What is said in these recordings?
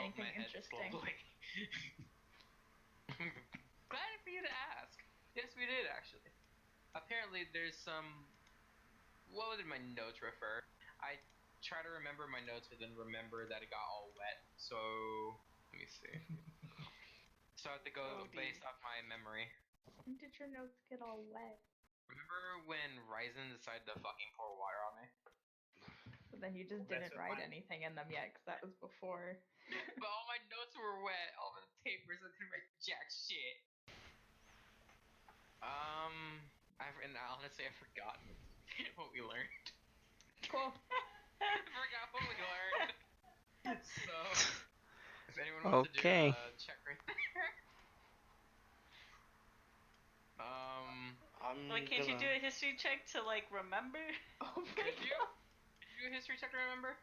anything my head interesting? slowly. Glad for you to ask. Yes, we did actually. Apparently, there's some. What did my notes refer? I try to remember my notes, but then remember that it got all wet. So let me see. So I have to go based off my memory. When did your notes get all wet? Remember when Ryzen decided to fucking pour water on me? But then you just didn't write anything in them yet, because that was before. But all my notes were wet, all the papers. I couldn't write jack shit. And honestly, I forgot what we learned. Cool. I forgot what we learned. So, if anyone wants to do a check right there. Why can't you do a history check to like remember? Oh my Did you do a history check to remember?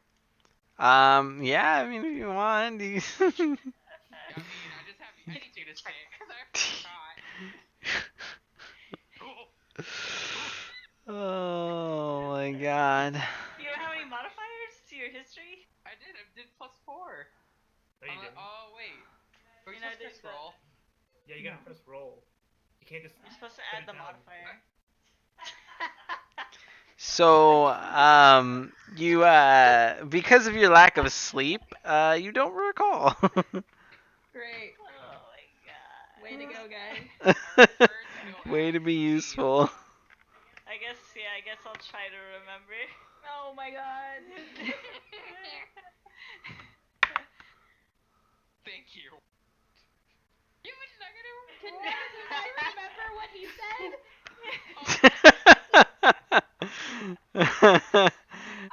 Yeah, I mean, if you want. I just have. I need you to say it because I forgot. Oh my god. Do you have any modifiers to your history? I did +4. No, you didn't. Oh wait. Are you supposed to press roll? Yeah, you gotta press roll. You can't just. You're supposed to add the modifier. So, you, because of your lack of sleep, you don't recall. Great. Oh my god. Way to go, guys. Way to be useful. I guess I'll try to remember. Oh my god. Thank you. You Can I remember what he said?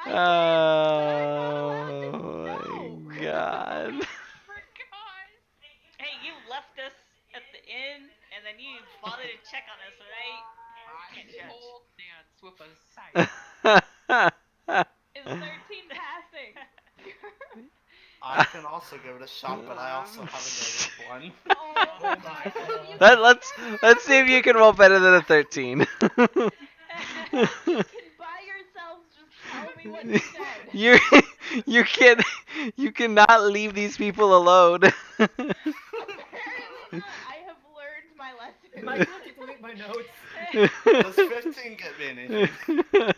Oh my god. Hey, you left us at the inn, and then you bothered to check on us, right? Pole dance with a sight. Is 13 passing? I can also give it a shot, but I also have a -1. Oh my. Let's see if you can roll better than a 13. You can by yourselves just tell me what you said. You cannot leave these people alone. Apparently not. I have learned my lesson. Mike, look, you delete my notes. Does 15 get me anything?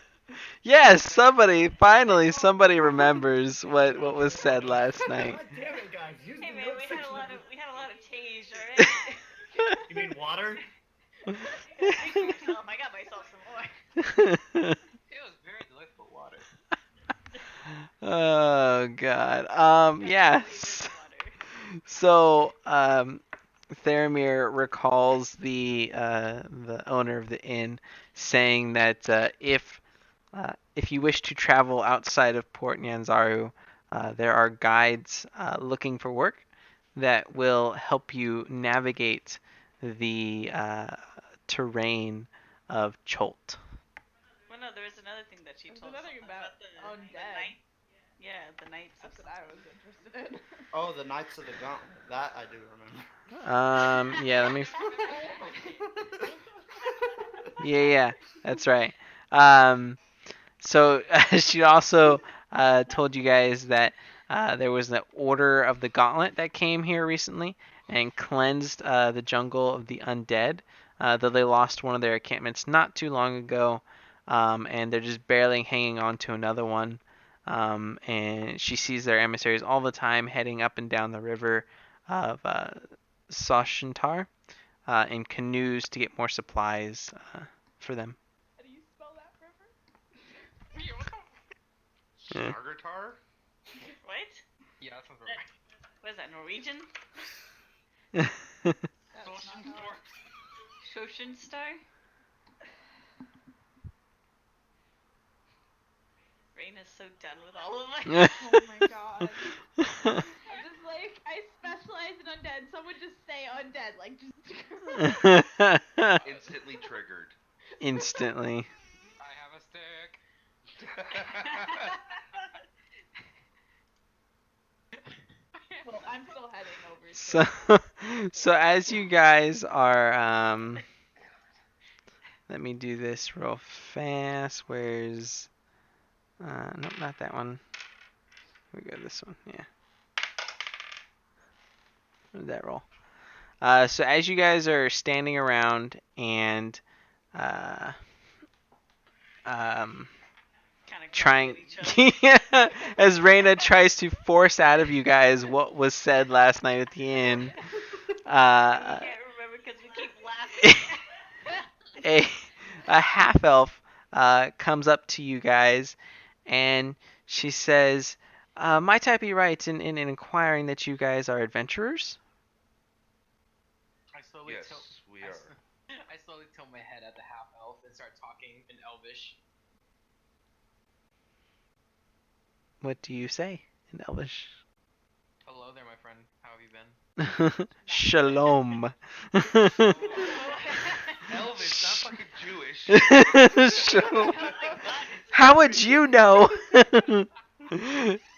Yes, finally somebody remembers what was said last night. God damn it, guys. Use Hey the man, notes we had section a lot of of tage, alright? You mean water? I got myself some more. It was very delightful water. Oh god. Yes. So, Theramir recalls the owner of the inn saying that if you wish to travel outside of Port Nyanzaru, there are guides looking for work that will help you navigate the terrain of Cholt. Well, no, there was another thing that she told us about the undead. night. Yeah, the Knights of That's what I was interested in. Oh, the Knights of the Gauntlet. That I do remember. Yeah, let me. Yeah, that's right. So she also told you guys that there was an order of the Gauntlet that came here recently and cleansed the jungle of the undead. Though they lost one of their encampments not too long ago, and they're just barely hanging on to another one. And she sees their emissaries all the time heading up and down the river of Soshintar in canoes to get more supplies for them. How do you spell that river? Sargatar? What? Yeah, that sounds right. What is that, Norwegian? Shoshin Star? Rain is so done with all of my. Oh my god. I'm just like, I specialize in undead. Someone just say undead, like just. Instantly triggered. Instantly. I have a stick. Well, I'm still heading over. So as you guys are, let me do this real fast. Where's, nope, not that one. We go this one, yeah. What did that roll? So as you guys are standing around and uh, um, Kind of trying, each other. as Reina tries to force out of you guys what was said last night at the inn, We uh, can't remember because we keep laughing. a half elf comes up to you guys and she says, "Might I be right in inquiring that you guys are adventurers?" I slowly Yes, tilt. we I are. s- I slowly tilt my head at the half elf and start talking in Elvish. What do you say in Elvish? Hello there, my friend. How have you been? Shalom. Elvis, not fucking Jewish. Shalom. Oh my god. How would you know?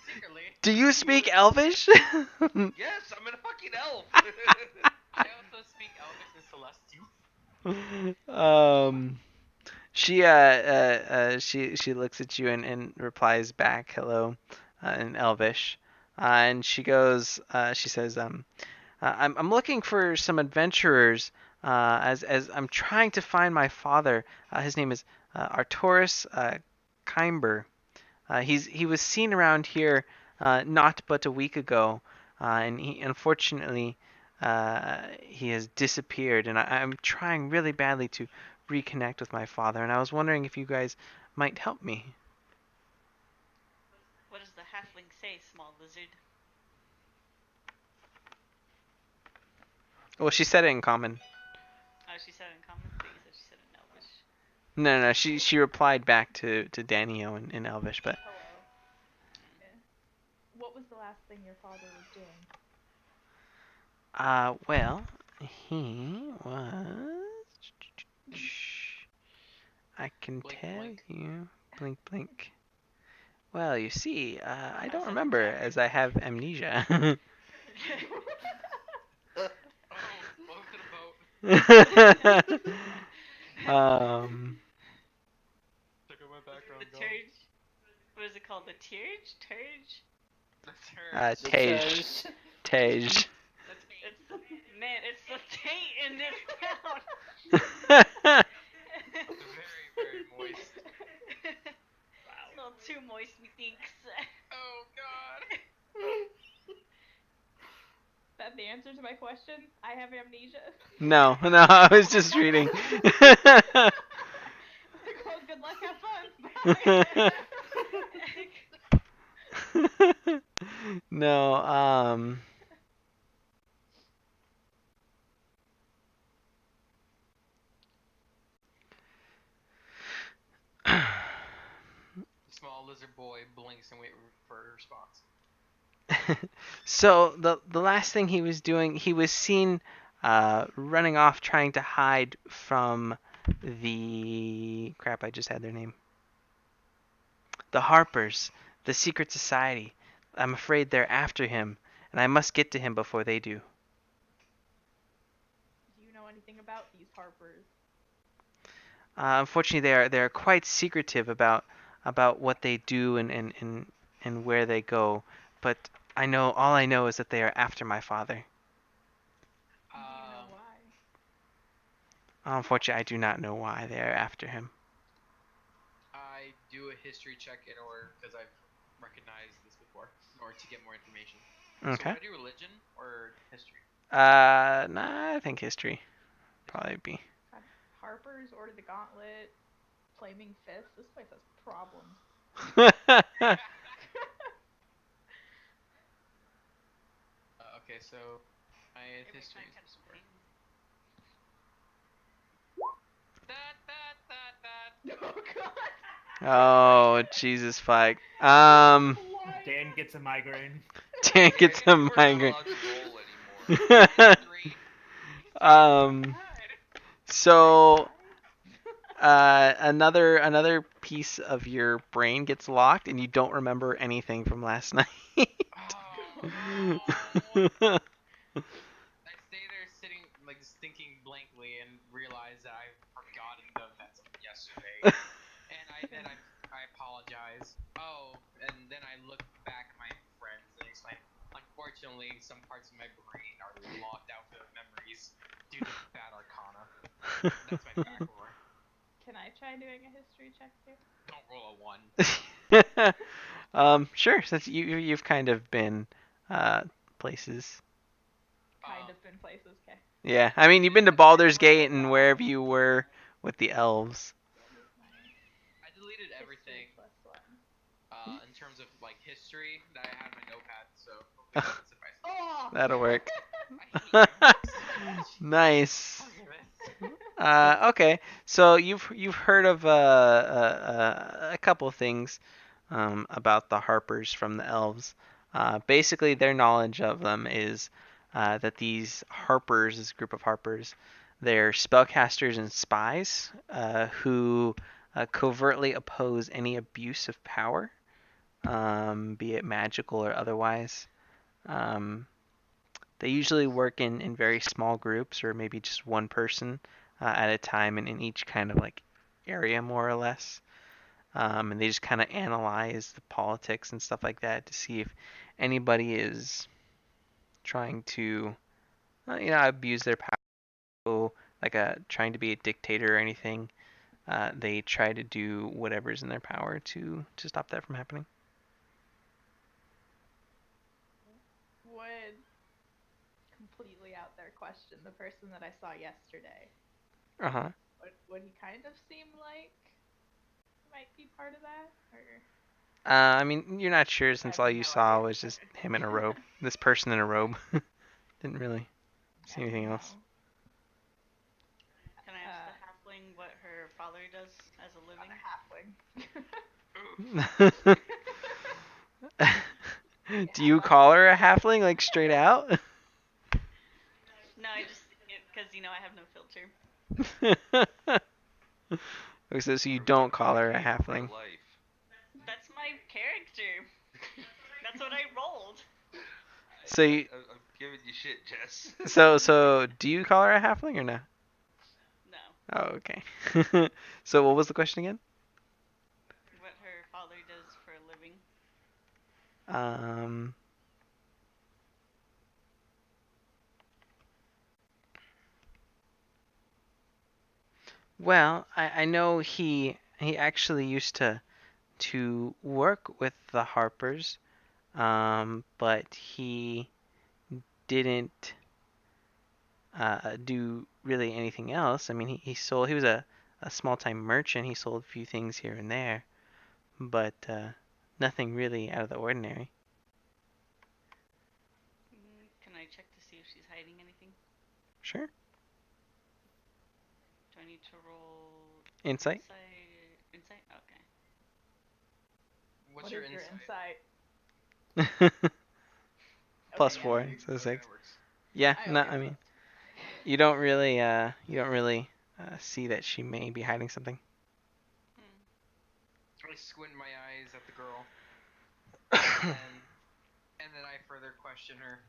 Secretly. Do you speak Elvish? Yes, I'm a fucking elf. I also speak Elvish and Celestial. She looks at you and replies back hello in Elvish, and she says I'm looking for some adventurers as I'm trying to find my father. His name is Arturus Kimber. He was seen around here not but a week ago, and he unfortunately he has disappeared. And I'm trying really badly to reconnect with my father. And I was wondering if you guys might help me. What does the halfling say, small lizard? Well, she said it in common. Oh, she said in common. I think you said she said in Elvish. No, she replied back to Danio in Elvish, but Hello. Yeah. What was the last thing your father was doing? well, he was. I can Blink, tell blink. you. Blink, blink. Well, you see, I don't Sounds remember like as I have amnesia. Oh, welcome to the boat. um, Check out my background, The Turge. What is it called? The Turge? Turge? That's her. The Tej. church. Tej. It's the man. It's the taint in this town. Very, very moist. Wow. A little too moist, methinks. Oh God. That the answer to my question? I have amnesia. No, I was just reading. Well, good luck, have fun. Bye. No, Small lizard boy blinks and waits for a response. so the last thing he was doing, he was seen running off trying to hide from the crap. I just had their name. The Harpers, the secret society. I'm afraid they're after him, and I must get to him before they do. Do you know anything about these Harpers? Unfortunately, they are quite secretive about what they do and where they go. But all I know is that they are after my father. Do you know why? Unfortunately, I do not know why they are after him. I do a history check in order because I've recognized this before, in order to get more information. So Okay. would I do religion or history? Nah, I think history probably be. God, Harpers, Order the Gauntlet, Flaming Fists. This place has problems. Okay, so I had Every history. time comes from him. Oh God. Oh, Jesus, Spike. Dan gets a migraine. Dan gets a We're not migraine. allowed to roll anymore. So another piece of your brain gets locked, and you don't remember anything from last night. Oh, no. I stay there sitting, like, just thinking blankly and realize that I've forgotten the events of yesterday. and I apologize. Oh, and then I look back at my friends and explain, unfortunately, unfortunately, some parts of my brain are locked out to memories due to bad arcana. That's my back roar. Can I try doing a history check too? Don't roll a 1. Sure. Since you've kind of been places. Kind of been places, okay. Yeah, I mean you've been to Baldur's Gate and wherever you were with the elves. I deleted everything +1. in terms of like history that I had in my notepad, so hopefully that suffices. Oh! That'll work. I hate my books so much. Nice. Artemis. Okay, so you've heard of a couple things about the Harpers from the elves. Basically, their knowledge of them is that these Harpers, this group of Harpers, they're spellcasters and spies who covertly oppose any abuse of power, be it magical or otherwise. They usually work in very small groups or maybe just one person at a time in each kind of like area more or less. And they just kind of analyze the politics and stuff like that to see if anybody is trying to, abuse their power, like trying to be a dictator or anything. They try to do whatever's in their power to stop that from happening. Would completely out there question the person that I saw yesterday. Uh-huh. Would he kind of seem like he might be part of that? Or I mean, you're not sure since I all have you no saw idea. was just him in a robe. This person in a robe. Didn't really see anything else. Can I ask the halfling what her father does as a living? I'm a halfling. Do you call her a halfling, like straight out? No, I just because I have no filter. Okay, so you don't call her a halfling. That's my character. That's what I rolled. So you, I'm giving you shit, Jess. so do you call her a halfling or no? No. Oh, okay. So what was the question again? What her father does for a living. Well, I know he actually used to work with the Harpers, but he didn't do really anything else. I mean, he was a small time merchant. He sold a few things here and there, but nothing really out of the ordinary. Can I check to see if she's hiding anything? Sure. Do I need to roll Insight? Insight? Okay. What's What your is insight? Plus Okay, 4, Yeah, so okay, 6. that works. Yeah, I no, only I have mean, you don't really see that she may be hiding something. I squint my eyes at the girl, and then I further question her.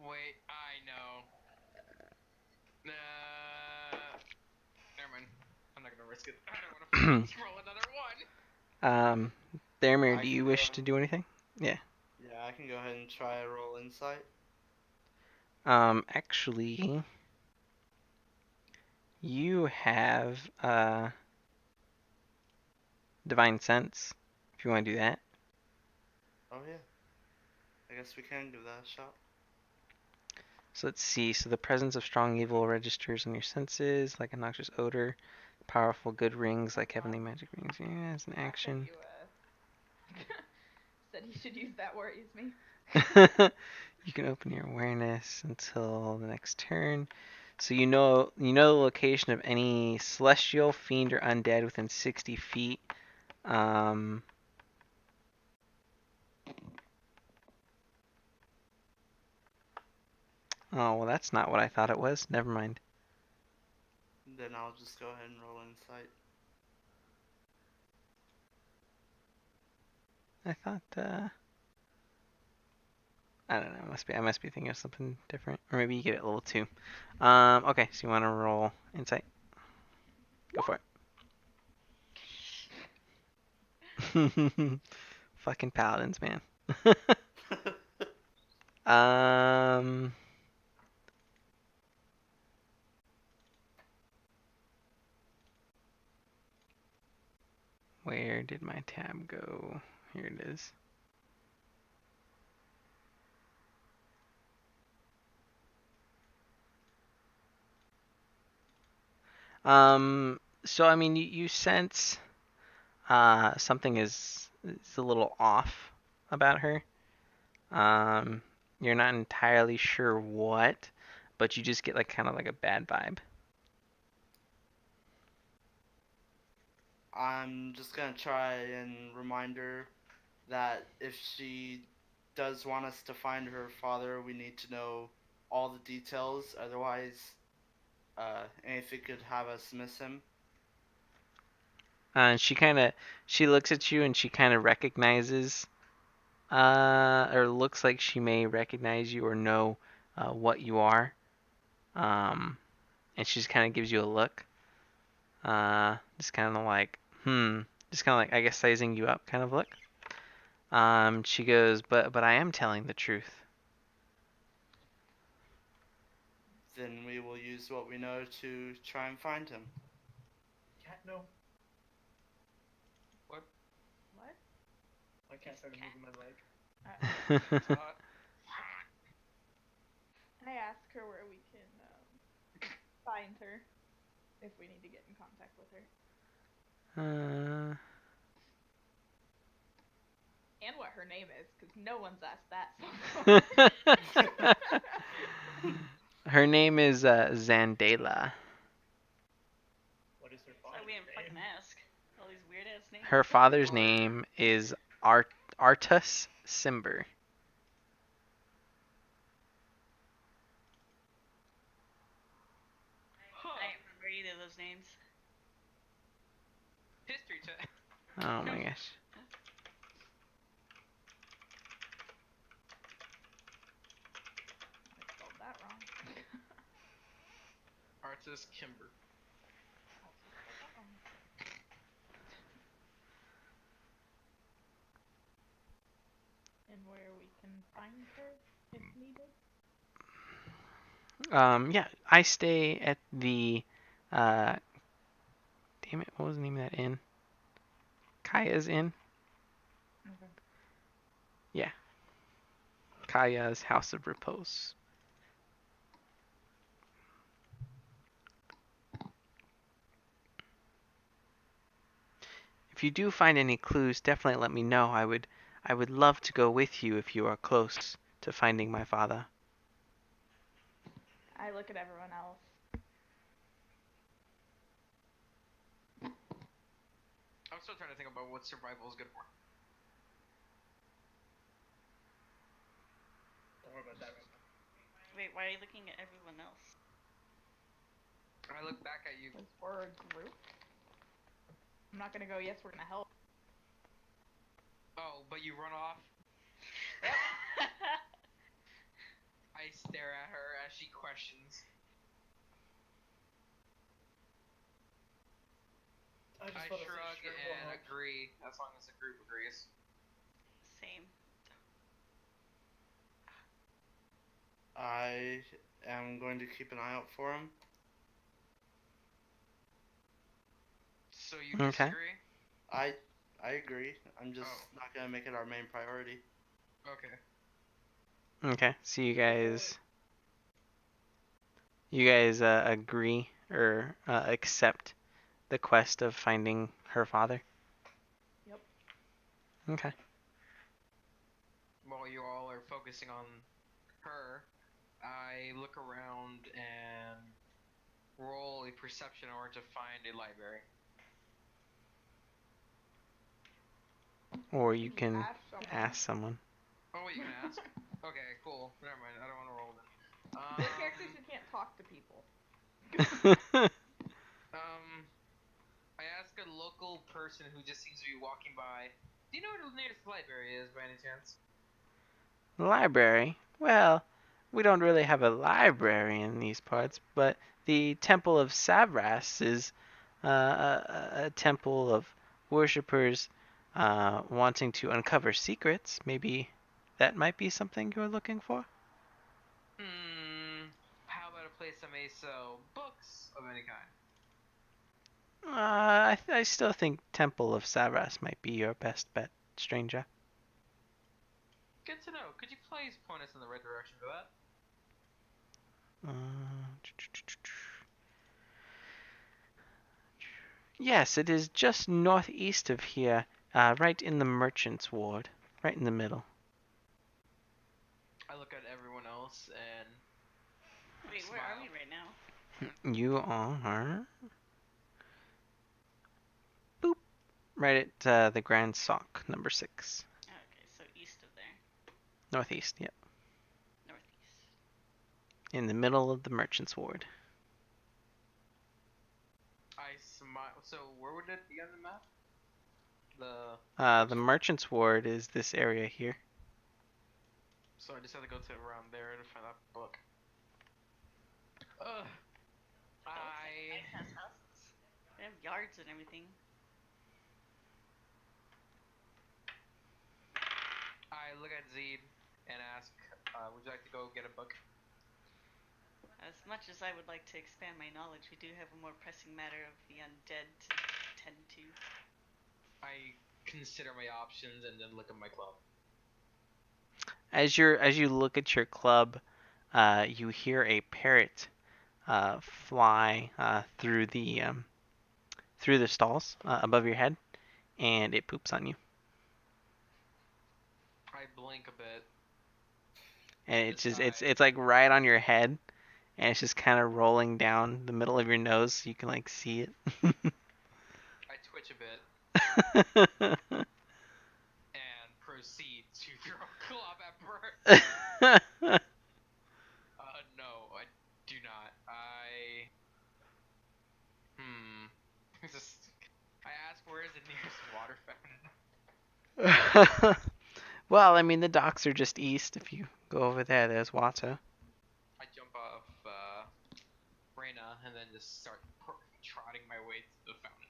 Wait, I know. Never mind. I'm not gonna risk it. I don't want to roll another one. Thermir, I do you can wish go- to do anything? Yeah. Yeah, I can go ahead and try a roll insight. Actually, you have divine sense if you want to do that. Oh yeah. I guess we can give that a shot. So let's see. So the presence of strong evil registers on your senses, like a noxious odor. Powerful good rings, like heavenly magic rings. Yeah, it's an action. You said you should use that worries me. You can open your awareness until the next turn. So you know the location of any celestial, fiend, or undead within 60 feet. Oh, well, that's not what I thought it was. Never mind. Then I'll just go ahead and roll insight. I thought, I don't know. I must be thinking of something different. Or maybe you get it at level 2. Okay, so you want to roll insight? Go for it. Fucking paladins, man. Um. Where did my tab go? Here it is. So I mean, you sense something is a little off about her. Um, you're not entirely sure what, but you just get like kind of like a bad vibe. I'm just gonna try and remind her that if she does want us to find her father, we need to know all the details. Otherwise, anything could have us miss him. And she looks at you and she kind of recognizes, or looks like she may recognize you or know what you are. And she just kind of gives you a look. Just kind of like, just kind of like, I guess, sizing you up kind of look. She goes, but I am telling the truth. Then we will use what we know to try and find him. Cat, no. What? What? My cat started moving my leg. I ask her where we can find her if we need to get in contact with her. And what her name is, because no one's asked that so far. Her name is Zandela. What is her Like father's we didn't fucking name? ask. All these weird ass names. Her father's name is Artus Simber. I don't remember either of those names. History check. Oh my gosh. I spelled that wrong. Artis Kimber. And where we can find her if needed. Yeah, I stay at the, damn it, what was the name of that inn? Kaya's Inn? Okay. Yeah. Kaya's House of Repose. If you do find any clues, definitely let me know. I would love to go with you if you are close to finding my father. I look at everyone else. I'm still trying to think about what survival is good for. Don't worry about that right now. Wait, why are you looking at everyone else? I look back at you. Because we're a group. I'm not gonna go, yes, we're gonna help. Oh, but you run off. I stare at her as she questions. I shrug and agree, as long as the group agrees. Same. I am going to keep an eye out for him. So you Okay. disagree? I agree. I'm just Oh. not gonna make it our main priority. Okay. Okay, so you guys agree or accept the quest of finding her father? Yep. Okay. While you all are focusing on her, I look around and roll a perception in order to find a library. Or you can someone. ask someone. Oh, wait, you can ask? Okay, cool. Never mind. I don't want to roll then. The characters who can't talk to people. I ask a local person who just seems to be walking by, do you know where the nearest library is by any chance? Library? Well, we don't really have a library in these parts, but the Temple of Savras is a temple of worshippers wanting to uncover secrets. Maybe that might be something you're looking for? I may sell books of any kind. I still think Temple of Savras might be your best bet, stranger. Good to know. Could you please point us in the right direction for that? Yes, it is just northeast of here, right in the Merchant's Ward, right in the middle. I look at everyone else and Wait, where are we right now? You are boop right at the Grand Sock, number 6. Okay, so east of there. Northeast, yep. Northeast. In the middle of the Merchant's Ward. I smile. So where would it be on the map? The Merchant's Ward is this area here. So I just have to go to around there to find that book. Ugh. Nice ass houses. They have yards and everything. I look at Zeed and ask, would you like to go get a book? As much as I would like to expand my knowledge, we do have a more pressing matter of the undead to tend to. I consider my options and then look at my club. As you look at your club, you hear a parrot fly through the stalls above your head, and it poops on you. I blink a bit. And it's like right on your head, and it's just kind of rolling down the middle of your nose, so you can like see it. I twitch a bit and proceed to throw a club at Bert. No, I do not. I ask where is the nearest water fountain? Well, I mean the docks are just east. If you go over there, there's water. I jump off Reyna and then just start trotting my way to the fountain.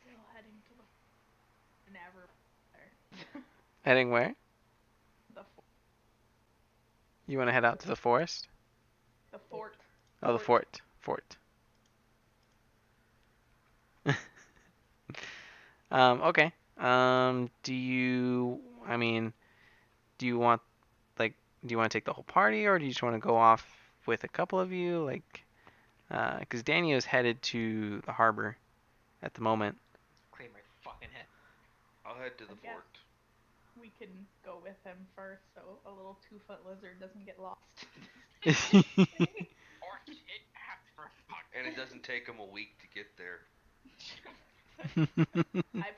Still heading to the never there. Heading where? The You want to head out to the forest? the fort. Oh, the fort. Okay. Do you want to take the whole party, or do you just want to go off with a couple of you? Because Daniel's headed to the harbor at the moment. Clean my fucking head. I'll head to the I guess fort. we can go with him first, so a little 2-foot lizard doesn't get lost. Or kidnapped for fuck. And it doesn't take him a week to get there. I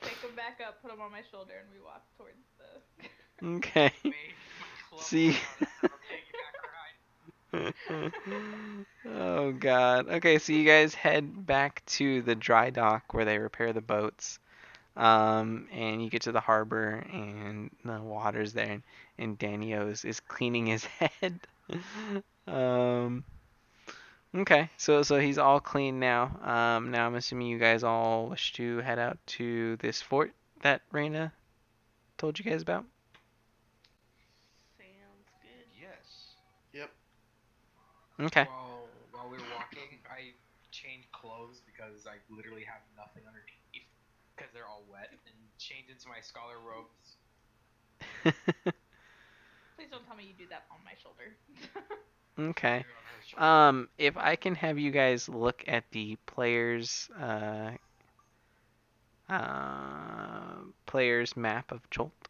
pick him back up, put him on my shoulder, and we walk towards the. Okay. Wave my club See. around, have a piggyback ride. Oh god. Okay, so you guys head back to the dry dock where they repair the boats. And you get to the harbor, and the water's there, and Daniel is cleaning his head. Okay, so he's all clean now. Now I'm assuming you guys all wish to head out to this fort that Reyna told you guys about. Sounds good. Yes. Yep. Okay. While we were walking, I changed clothes because I literally have nothing underneath because they're all wet, and change into my scholar robes. Please don't tell me you do that on my shoulder. Okay. If I can have you guys look at the players map of Jolt.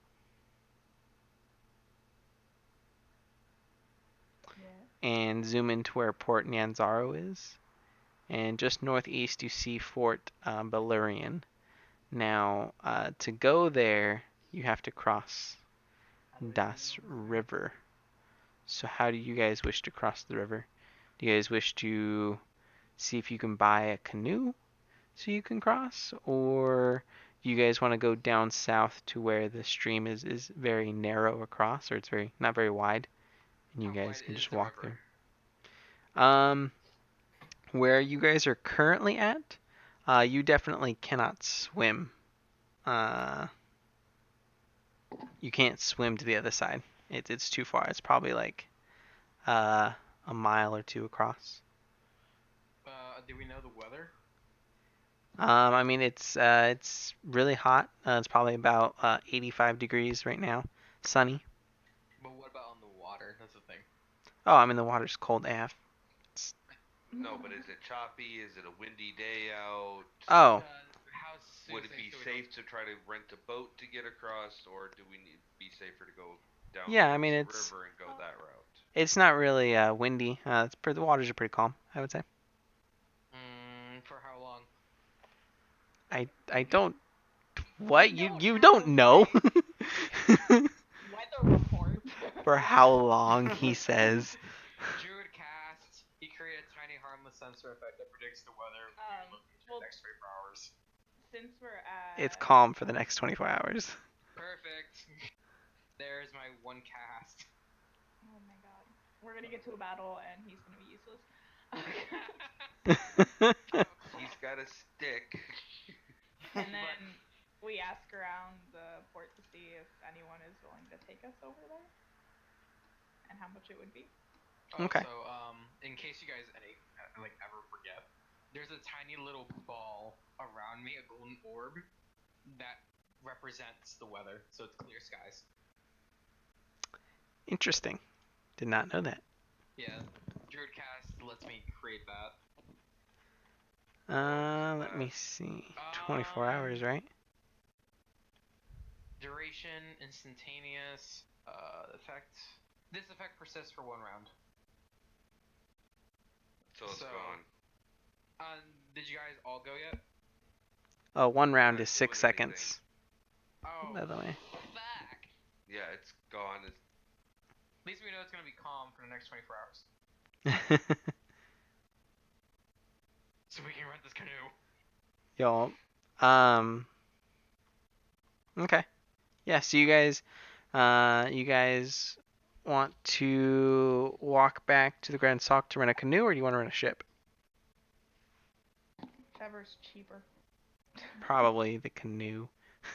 Yeah. And zoom into where Port Nyanzaro is. And just northeast you see Fort Balurian. Now, to go there, you have to cross Das River. So how do you guys wish to cross the river? Do you guys wish to see if you can buy a canoe so you can cross? Or do you guys want to go down south to where the stream is very narrow across, or it's not very wide, and you guys can just walk there? Where you guys are currently at, you definitely cannot swim. You can't swim to the other side. It's too far. It's probably like a mile or two across. Do we know the weather? I mean, it's really hot. It's probably about 85 degrees right now. Sunny. But what about on the water? That's the thing. Oh, I mean, the water's cold AF. No, but is it choppy? Is it a windy day out? Oh, How Would it be safe to try to rent a boat to get across, or do we need be safer to go down Yeah, I towards mean, the it's- river and go that route? it's not really windy. The waters are pretty calm, I would say. For how long? I don't. What We you don't you have don't a know? Weather report. For how long? He says. Druid cast. He created a tiny harmless sensor effect that predicts the weather for well- the next 24 hours. Since we're at. It's calm for the next 24 hours. Perfect. There's my one cast. Oh my god. We're gonna get to a battle and he's gonna be useless. He's got a stick. And then we ask around the port to see if anyone is willing to take us over there. And how much it would be. Okay. So, in case you guys ever forget, there's a tiny little ball around me, a golden orb, that represents the weather. So it's clear skies. Interesting. Did not know that. Yeah, Druidcast lets me create that. Let me see. 24 hours, right? Duration, instantaneous, effect. This effect persists for 1 round. So it's So- gone. Did you guys all go yet? Oh, 1 round Not is 6 doing anything. seconds. Oh, By the way. fuck. Yeah, it's gone. At least we know it's gonna be calm for the next 24 hours. So we can rent this canoe. Yo. Okay. Yeah, so you guys want to walk back to the Grand Sock to rent a canoe, or do you want to rent a ship? Whichever's cheaper. Probably the canoe.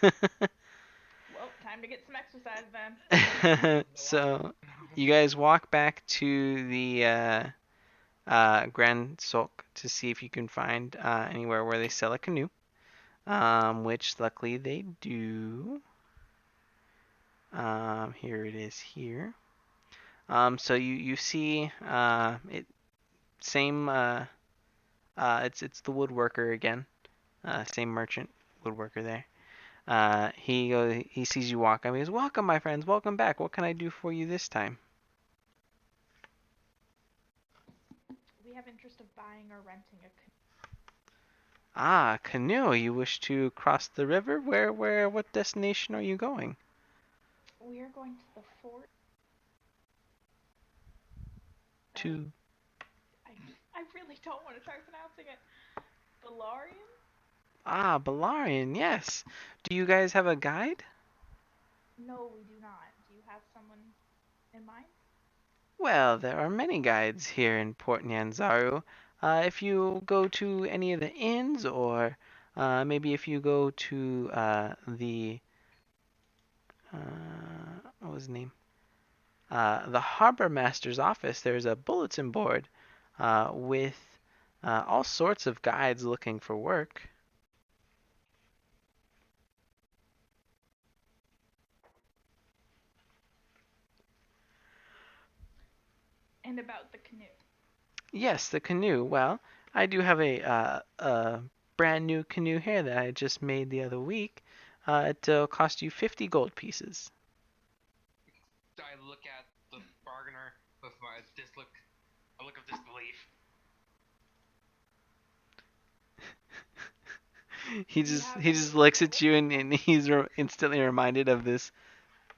Well, time to get some exercise then. So you guys walk back to the Grand Sock to see if you can find anywhere where they sell a canoe, which luckily they do. Here it is here. So you see it same it's the woodworker again, same merchant woodworker there. He sees you walk up. He goes, "Welcome, my friends. Welcome back. What can I do for you this time?" We have interest of buying or renting a canoe. Ah, canoe. You wish to cross the river? What destination are you going? We are going to the fort. To I really don't want to try pronouncing it. Valarian? Ah, Balarian. Yes. Do you guys have a guide? No, we do not. Do you have someone in mind? Well, there are many guides here in Port Nyanzaru. If you go to any of the inns, or maybe if you go to what was his name? The harbor master's office, there's a bulletin board with all sorts of guides looking for work. And about the canoe. Yes, the canoe. Well, I do have a brand new canoe here that I just made the other week. It'll cost you 50 gold pieces. I look at the bargainer with a look of disbelief. He just looks at you and he's instantly reminded of this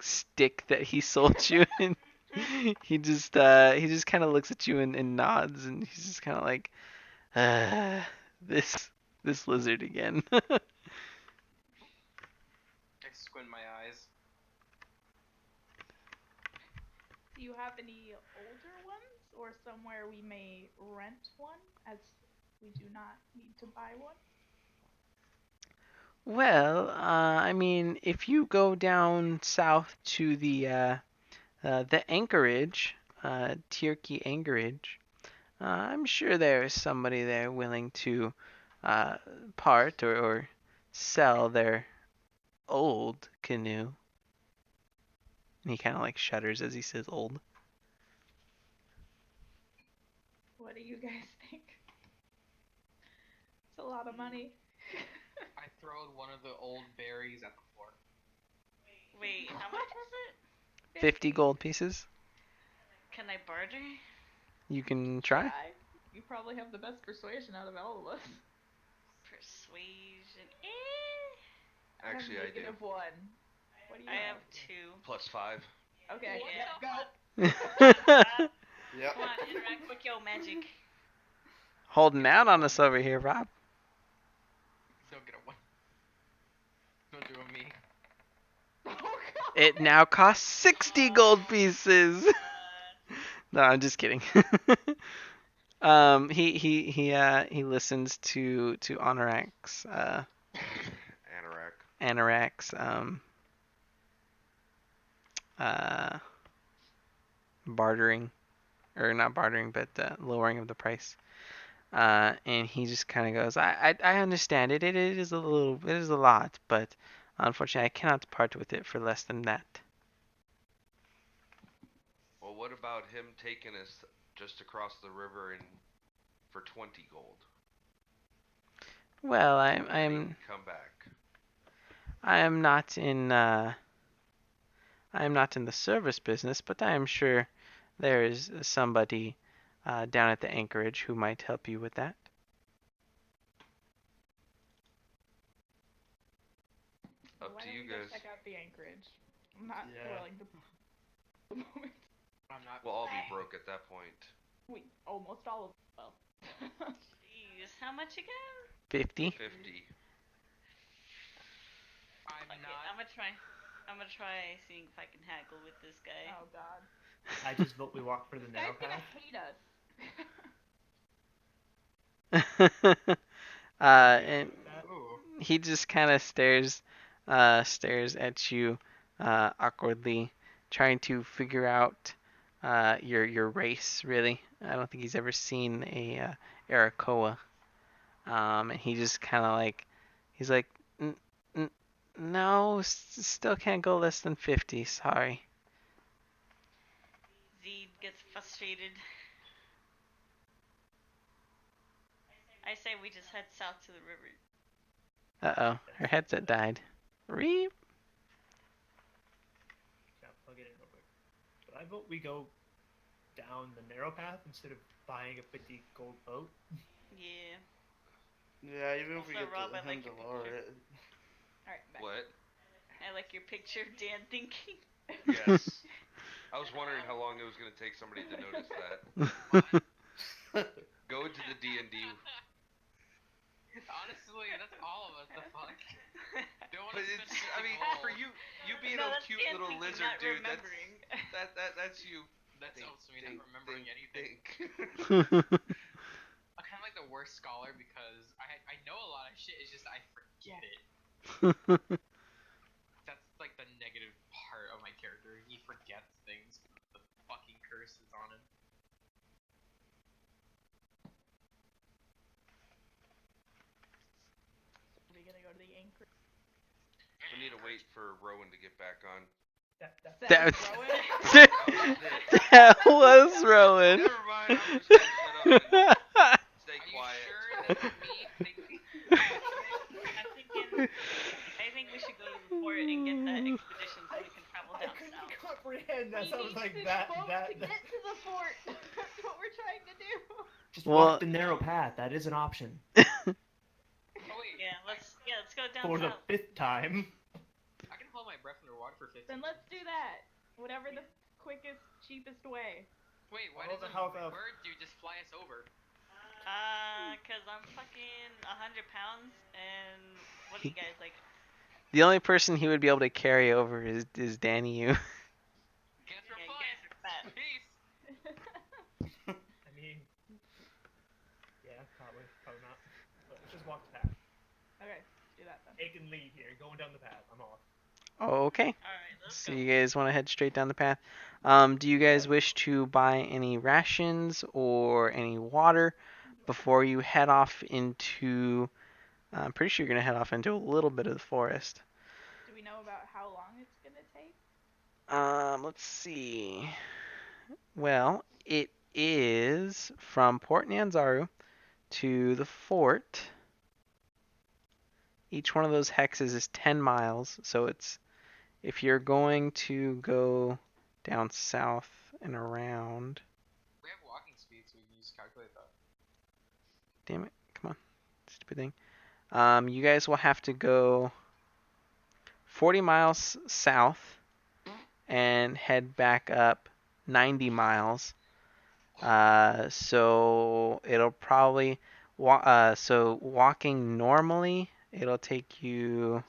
stick that he sold you, and he just kind of looks at you and nods, and he's just kind of like, this lizard again. I squint my eyes. Do you have any older ones or somewhere we may rent one, as we do not need to buy one? Well, I mean, if you go down south to the anchorage, Tirki Anchorage, I'm sure there is somebody there willing to uh, part or sell their old canoe. And he kind of like shudders as he says old. What do you guys think? It's a lot of money. I throw one of the old berries at the floor. Wait, how much was it? 50 gold pieces. Can I barter? You can try. You probably have the best persuasion out of all of us. Persuasion. Actually, I do. -1. What do you I have 2. +5. Okay, Yeah. let's go. Yep. Come on, interact with your magic. Holding out on us over here, Rob. Don't get a 1. Don't do a me. Oh, God. It now costs 60 gold pieces. No, I'm just kidding. He listens to Anorak's Anorak. bartering, or not bartering, but lowering of the price. And he just kind of goes, I understand it. It is a lot, but unfortunately I cannot part with it for less than that. Well, what about him taking us just across the river and for 20 gold? Well, And then he can come back. I am not in the service business, but I am sure there is somebody down at the anchorage who might help you with that. Up Why to don't you we go guys. check out the anchorage? I'm not Yeah. willing to. The moment I'm not. We'll all be broke at that point. we almost all of well. Jeez, how much again? 50. 50. I'm Okay, not. I'm gonna try seeing if I can haggle with this guy. Oh God. I just vote we walk for the This narrow guy's gonna path. hate us. And Ooh. he just kind of stares at you awkwardly, trying to figure out your race. Really, I don't think he's ever seen a Arakoa. And he just kind of like, he's like, no, still can't go less than 50. Sorry. Zed gets frustrated. I say we just head south to the river. Uh-oh, her headset died. Reep. Yeah, plug it in real quick. But I vote we go down the narrow path instead of buying a 50 gold boat. Yeah. Yeah, even if we Also, get Rob, I him like to your lower picture. it. Alright, back. What? I like your picture of Dan thinking. Yes. I was wondering how long it was going to take somebody to notice that. Go into the D&D. Honestly, that's all of us. The fuck. Don't But want to it's, spend 50 I mean, gold. for you being No, a that's cute Dan little thinking, lizard not dude, remembering. that's you. That's Think, also me not remembering anything. think. I'm kind of like the worst scholar because I know a lot of shit. It's just I forget it. That's like the negative part of my character. He forgets things. The fucking curse is on him. Are we gonna go to the anchorage? We need to wait for Rowan to get back on. That was, Rowan? that was Rowan. Never mind, I'm just gonna shut up and stay Are quiet. you sure that's me thinking? I think we should go to the port and get that expedition so we can travel I down couldn't south. comprehend that We sounds need like this that. boat That. to get to the fort. That's what we're trying to do. Just Well- walk the narrow path. That is an option. Oh wait, Yeah, let's go down For the south. 5th time. I can hold my breath underwater for 15. Then let's do that. Whatever the quickest, cheapest way. Wait, why Well, doesn't how the about- bird dude just fly us over? Cause I'm fucking 100 pounds, and what are you guys like? The only person he would be able to carry over is Danny you. Guess we're Yeah, you flying. guys are fat. Peace. I mean, yeah, probably not. But let's just walk the path. Okay, let's do that then. taking lead here, going down the path. I'm off. Okay. Alright, let's So go. you guys want to head straight down the path. Do you guys wish to buy any rations or any water before you head off into? I'm pretty sure you're gonna head off into a little bit of the forest. Do we know about how long it's gonna take? Let's see. Well, it is from Port Nyanzaru to the fort. Each one of those hexes is 10 miles, so it's if you're going to go down south and around. We have walking speed, so we can just calculate that. Damn it! Come on, stupid thing. You guys will have to go 40 miles south and head back up 90 miles. So it'll probably so walking normally it'll take you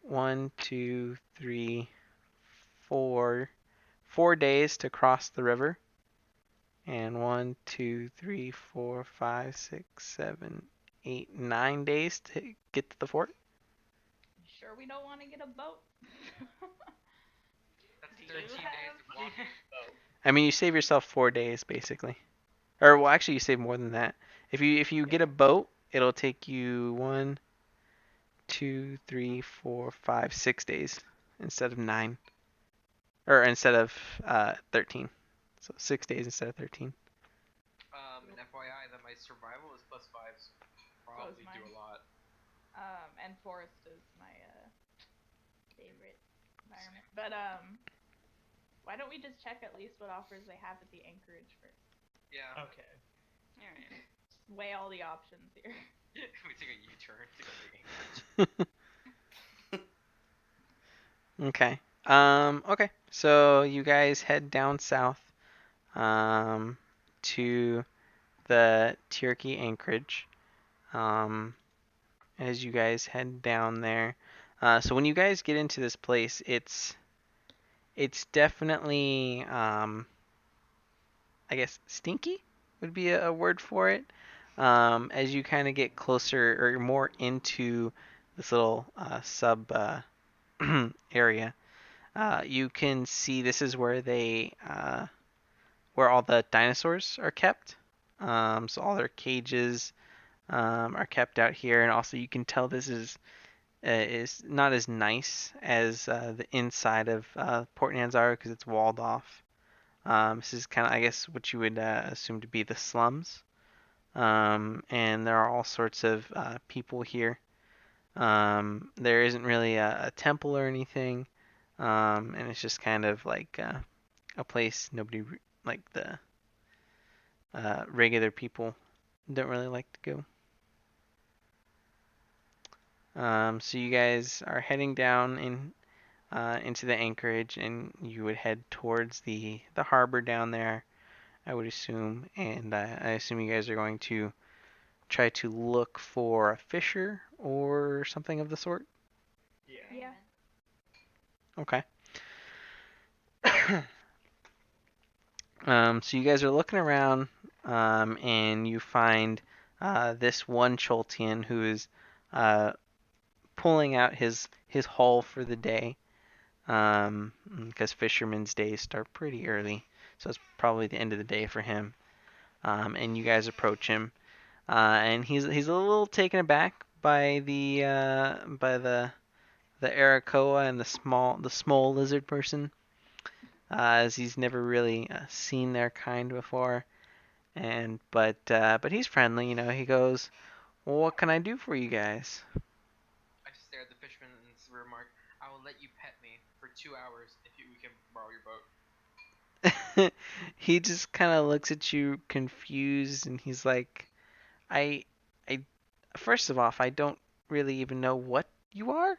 1, 2, 3, 4 days to cross the river, and 1, 2, 3, 4, 5, 6, 7, 8, 9 days to get to the fort. You sure we don't want to get a boat? That's Do 13 you days have? of walking. I mean, you save yourself 4 days basically. Or well, actually, you save more than that. If you get a boat, it'll take you 1, 2, 3, 4, 5, 6 days instead of 9, or instead of 13. So 6 days instead of 13. An FYI that my survival is +5, so probably do a lot. And forest is my favorite environment. But why don't we just check at least what offers they have at the anchorage first? Yeah. Okay. Alright. Weigh all the options here. We take a U-turn to go to the Okay. Okay. So you guys head down south to the Turkey anchorage. As you guys head down there. So when you guys get into this place, it's definitely I guess stinky would be a word for it. As you kind of get closer or more into this little sub area, you can see this is where where all the dinosaurs are kept. So all their cages are kept out here, and also you can tell this is not as nice as the inside of Port Nyanzaru because it's walled off. This is kind of, I guess, what you would assume to be the slums. And there are all sorts of people here. There isn't really a temple or anything, and it's just kind of like a place nobody like the regular people don't really like to go. So you guys are heading down into the anchorage, and you would head towards the harbor down there, I would assume. And I assume you guys are going to try to look for a fisher or something of the sort. Yeah. Okay. So you guys are looking around, and you find this one Choltian who is pulling out his haul for the day, because fishermen's days start pretty early, so it's probably the end of the day for him. And you guys approach him, and he's a little taken aback by the Arakoa and the small lizard person, as he's never really seen their kind before. And but he's friendly, you know. He goes, "Well, what can I do for you guys?" I stare at the fisherman and remark, "I will let you pet me for 2 hours if we can borrow your boat." He just kind of looks at you confused, and he's like, I first of all, I don't really even know what you are,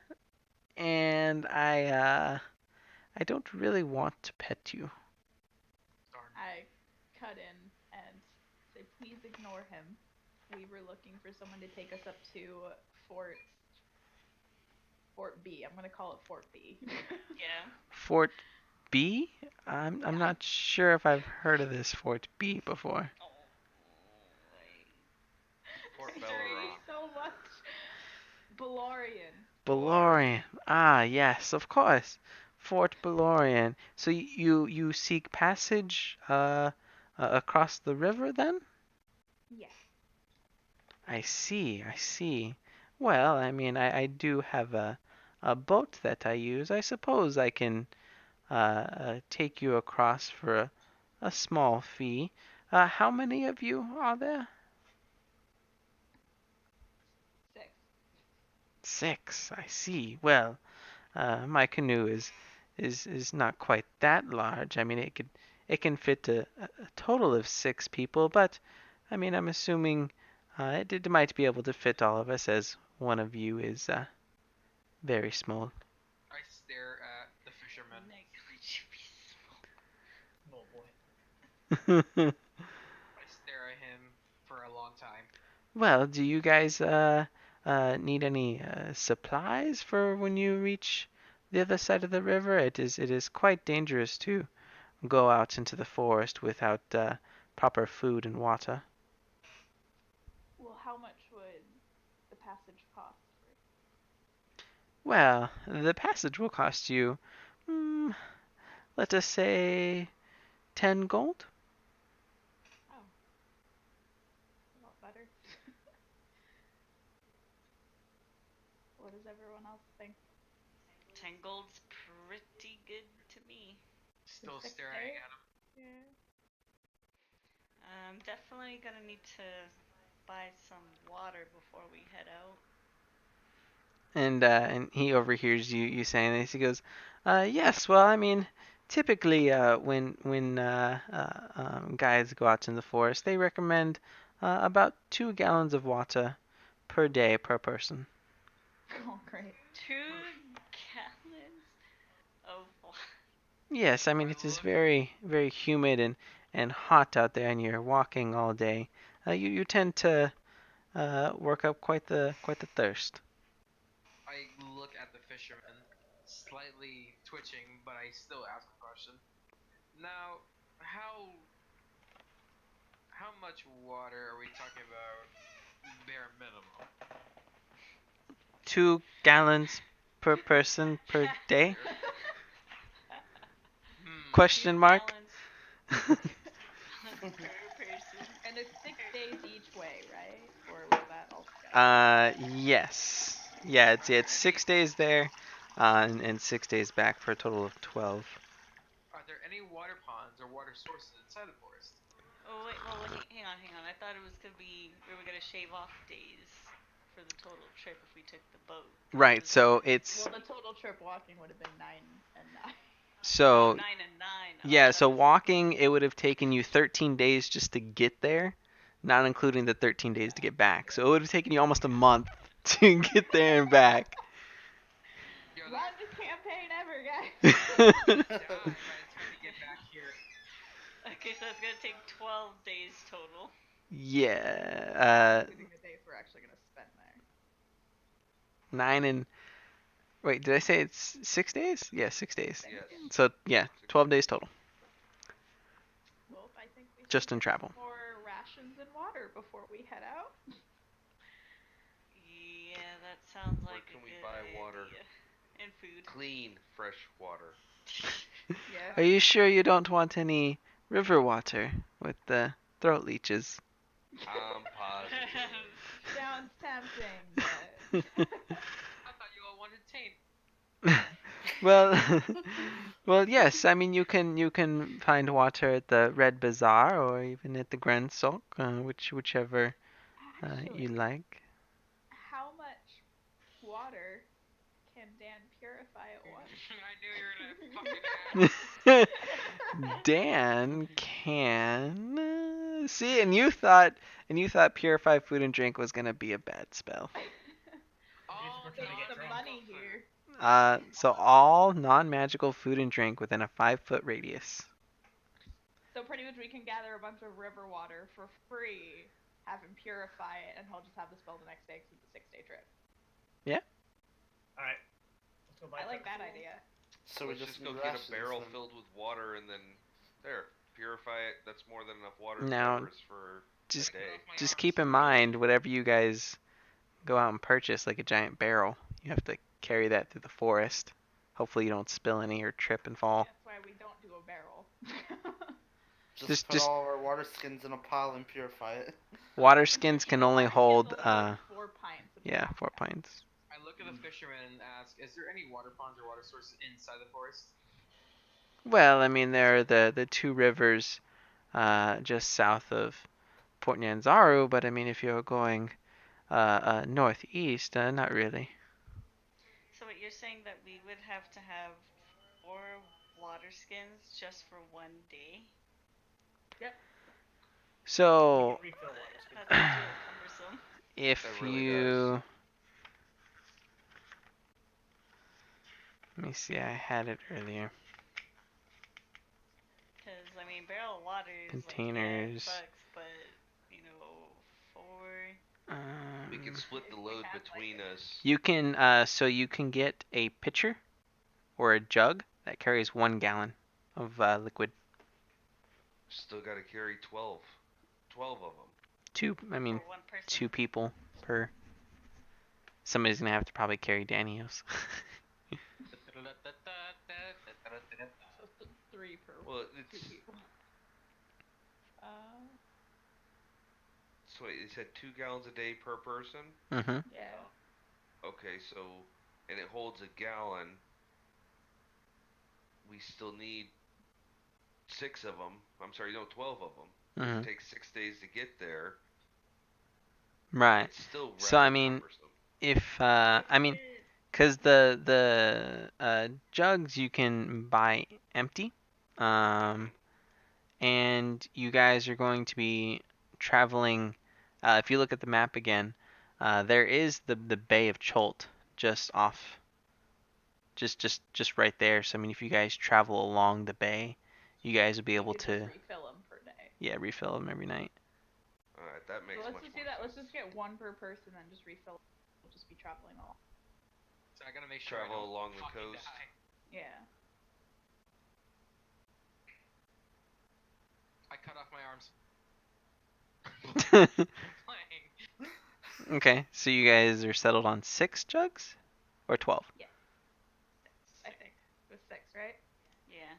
and I don't really want to pet you." Darn. I cut in and say, please ignore him. We were looking for someone to take us up to Fort B. I'm gonna call it Fort B. Yeah. Fort B? I'm not sure if I've heard of this Fort B before. Oh, wait. Fort Sorry Belleron. so much. Balorian. Balorian. Ah, yes, of course. Fort Balorian. So you seek passage across the river then? Yes. I see, I see. Well, I mean, I do have a boat that I use. I suppose I can take you across for a small fee. How many of you are there? 6. 6. I see. Well, my canoe is not quite that large. I mean, it can fit a total of 6 people, but I mean, I'm assuming it might be able to fit all of us as one of you is very small. I stare at the fisherman. Oh boy. I stare at him for a long time. Well, do you guys need any supplies for when you reach the other side of the river? It is quite dangerous to go out into the forest without proper food and water. Well, how much would the passage cost? Well, the passage will cost you, let us say, 10 gold. Oh. A lot better. What does everyone else think? 10 gold's pretty good to me. Still For 6 staring days? at him. Yeah. I'm definitely gonna need to buy some water before we head out. And he overhears you saying this. He goes, yes. Well, I mean, typically when guides go out in the forest, they recommend about 2 gallons of water per day per person. Oh, great. 2 gallons of water. Yes, I mean it is very very humid and hot out there, and you're walking all day. You tend to work up quite the thirst. I look at the fisherman, slightly twitching, but I still ask the question. Now, how much water are we talking about? Bare minimum. 2 gallons per person per day? Hmm. Question 2 mark. gallons per person. And it's 6 days each way, right? Or was that altogether? Yes. Yeah, it's 6 days there, and 6 days back for a total of 12. Are there any water ponds or water sources inside the forest? Oh wait, well hang on. I thought it was gonna be we were gonna shave off days for the total trip if we took the boat. Right. So Well, it's the total trip walking would have been 9 and 9. so 9 and 9. Oh, yeah. that So was- walking, it would have taken you 13 days just to get there, not including the 13 days to get back. So it would have taken you almost a month to get there and back. Yo, Longest campaign ever, guys. die by the time we get back here. Okay, so it's gonna take 12 days total. Yeah. Including the days we're actually gonna spend there. 9 and wait, did I say it's 6 days? Yeah, 6 days. Yes. So yeah, 12 days total. Well, I think we should Just in get travel. more rations and water before we head out. Yeah, that sounds Where like can a we good buy water? idea. And food. Clean, fresh water. Yeah. Are you sure you don't want any river water with the throat leeches? I'm positive. Sounds tempting, but I thought you all wanted taint. Well, well, yes. I mean, you can find water at the Red Bazaar or even at the Grand Sok, whichever actually, you like. how much water can Dan purify at once? I knew you were gonna fucking ask. Dan can see, and you thought purify food and drink was gonna be a bad spell. All we're trying to get Save some drunk. money here. So all non-magical food and drink within a 5-foot radius. So pretty much we can gather a bunch of river water for free, have him purify it, and he'll just have the spell the next day because it's a 6-day trip. All right. Let's go buy I like that. that idea. So we Let's just just go need get rations a barrel then. filled with water and then there, purify it. That's more than enough water Now, for us for just- a day. Just keep in mind, whatever you guys go out and purchase like a giant barrel. You have to carry that through the forest. Hopefully you don't spill any or trip and fall. That's why we don't do a barrel. Just put all our water skins in a pile and purify it. Water skins can The only water hold skins only hold 4 pints. of yeah, water. 4 pints. I look at the fisherman and ask, "Is there any water ponds or water sources inside the forest?" Well, I mean there are the 2 rivers just south of Port Nyanzaru, but I mean if you're going northeast, not really. So what you're saying that we would have to have 4 water skins just for 1 day? So We can refill water skins. That seems really cumbersome. if That really you let me see, I had it earlier. Because, I mean, barrel of water is Containers. like, yeah, it sucks, but, 4... We can split the load between us. You can so you can get a pitcher or a jug that carries 1 gallon of liquid. Still got to carry 12. 12 of them. 2, I mean for 1 person. 2 people per. Somebody's gonna have to probably carry Daniels. So 3 per Well, 2 it's people. so wait, it said 2 gallons a day per person. Mhm. Yeah. Okay, so and it holds a gallon. We still need 6 of them. I'm sorry, no, 12 of them. Mhm. It takes 6 days to get there. Right. It's still rather So I mean, cumbersome. if I mean, cause the jugs you can buy empty, and you guys are going to be traveling. If you look at the map again, there is the Bay of Cholt just off, just right there. So I mean, if you guys travel along the bay, you guys will be able You could to just refill them per day. refill them every night. Alright, that makes So let's much just more do that. sense. Let's just get 1 per person and just refill. We'll just be traveling along. So I gotta make sure I Travel don't along the fucking coast. die. Yeah. I cut off my arms. I'm playing. Okay, so you guys are settled on 6 jugs or 12? I think it was 6, right? Yeah.